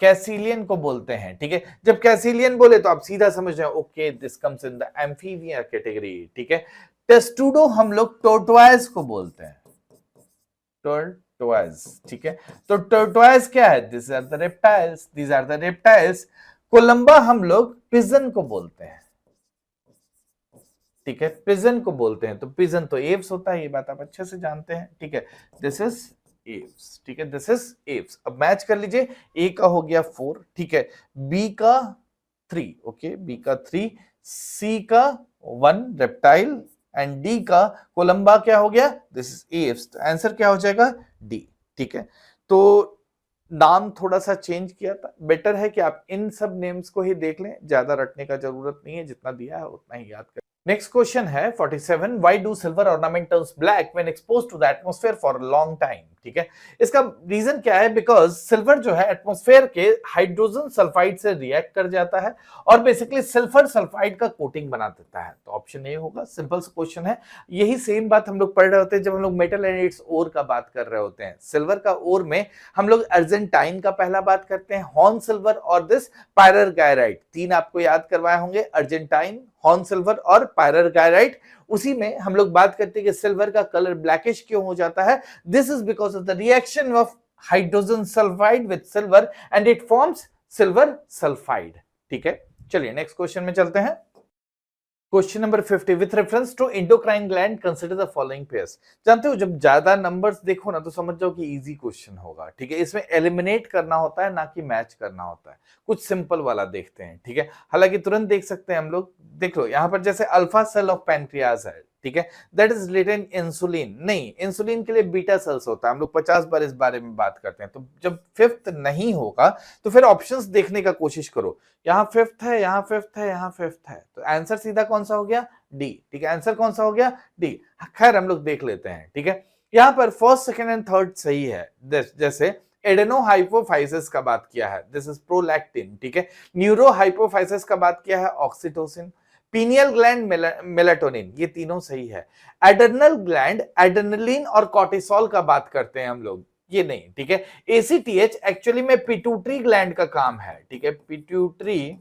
कैसिलियन को बोलते हैं, ठीक है। जब कैसिलियन बोले तो आप सीधा समझ जाए okay this comes in the amphibian category, ठीक है। टेस्टुडो हम लोग टोर्टोइज को बोलते हैं, टोर्टोइज, ठीक है। तो टोर्टोइज क्या है? This are the reptiles, these are the reptiles. Columba हम लोग पिजन को बोलते हैं, ठीक है। पिजन को बोलते हैं, तो पिजन तो एव्स होता है, ये बात आप अच्छे से जानते हैं, ठीक है। दिस इज एव्स, ठीक है। This is Aves. अब मैच कर लीजिए, ए का हो गया 4, ठीक है। बी का 3, ओके, बी का 3, सी का 1 रेप्टाइल एंड डी का कोलंबा क्या हो गया, दिस इज एव्स। तो आंसर क्या हो जाएगा, डी। ठीक है, तो नाम थोड़ा सा चेंज किया था, बेटर है कि आप इन सब नेम्स को ही देख लें, ज्यादा रटने का जरूरत नहीं है, जितना दिया है उतना ही याद करें। नेक्स्ट क्वेश्चन है 47, why do silver ornament turns black when exposed to the atmosphere for a long time. ठीक है, इसका रीजन क्या है, बिकॉज सिल्वर जो है एटमॉस्फेयर के हाइड्रोजन सल्फाइड से रिएक्ट कर जाता है और बेसिकली सल्फर सल्फाइड का कोटिंग बना देता है। तो ऑप्शन ए होगा, सिंपल सा क्वेश्चन है। यही सेम बात हम लोग पढ़ रहे होते हैं जब हम लोग मेटल एंड इट्स ओर का बात कर रहे होते हैं। सिल्वर का ओर में हम लोग अर्जेंटाइन का पहला बात करते हैं, हॉर्न सिल्वर और दिस पायरर गायराइट। तीन आपको याद करवाए होंगे, अर्जेंटाइन, हॉर्न सिल्वर और पायरर गायराइट। उसी में हम लोग बात करते हैं कि सिल्वर का कलर ब्लैकिश क्यों हो जाता है, this is because of the reaction of hydrogen sulphide with silver and it forms silver sulphide. ठीक है, चलिए नेक्स्ट क्वेश्चन में चलते हैं। Question number 50, with reference to endocrine gland consider the following pairs. जानते हो जब ज्यादा नंबर्स देखो ना तो समझ जाओ कि इजी क्वेश्चन होगा। ठीक है, इसमें एलिमिनेट करना होता है ना कि मैच करना होता है। कुछ सिंपल वाला देखते हैं। ठीक है, हालांकि तुरंत देख सकते हैं हम लोग, देख लो यहाँ पर जैसे अल्फा सेल ऑफ पैंक्रियाज है, ठीक है, दैट इज रिटन इंसुलिन। नहीं, इंसुलिन के लिए बीटा सेल्स होता है। हम लोग 50 बार इस बारे में बात करते हैं। तो जब फिफ्थ नहीं होगा तो फिर ऑप्शंस देखने का कोशिश करो, यहाँ फिफ्थ है, यहाँ फिफ्थ है, यहाँ फिफ्थ है, तो आंसर सीधा कौन सा हो गया, डी। ठीक है, आंसर कौन सा हो गया, डी। खैर हम लोग देख लेते हैं। ठीक है, यहाँ पर फर्स्ट, सेकंड एंड थर्ड सही है। जैसे एडेनोहाइपोफाइसिस का बात किया है, दिस इज प्रोलैक्टिन। ठीक है, न्यूरोहाइपोफाइसिस का बात किया है, ऑक्सीटोसिन। पीनियल ग्लैंड, मेलाटोनिन, ये तीनों सही है। एडर्नल ग्लैंड, एड्रेनलिन और कॉर्टिसोल का बात करते हैं हम लोग, ये नहीं। ठीक है, एसीटीएच एक्चुअली में पिट्यूटरी ग्लैंड का काम है। ठीक है, पिट्यूटरी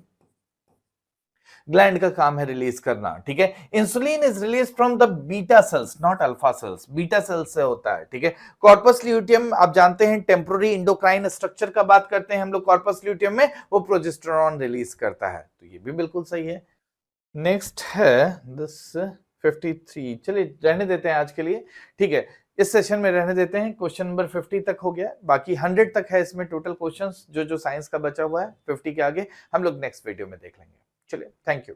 ग्लैंड का काम है रिलीज करना। ठीक है, insulin is release from the beta cells not alpha cells, beta cells से होता है। ठीक है, कॉर्पस ल्यूटियम आप जानते हैं टेम्पोररी इंडोक्राइन स्ट्रक्चर का बात करते हैं हम लोग, कॉर्पस ल्यूटियम में वो प्रोजेस्टेरॉन रिलीज करता है। तो ये भी बिल्कुल सही है। नेक्स्ट है दिस 53, चलिए रहने देते हैं आज के लिए। ठीक है, इस सेशन में रहने देते हैं। क्वेश्चन नंबर 50 तक हो गया, बाकी 100 तक है इसमें टोटल क्वेश्चंस जो साइंस का बचा हुआ है। 50 के आगे हम लोग नेक्स्ट वीडियो में देख लेंगे। चलिए, थैंक यू।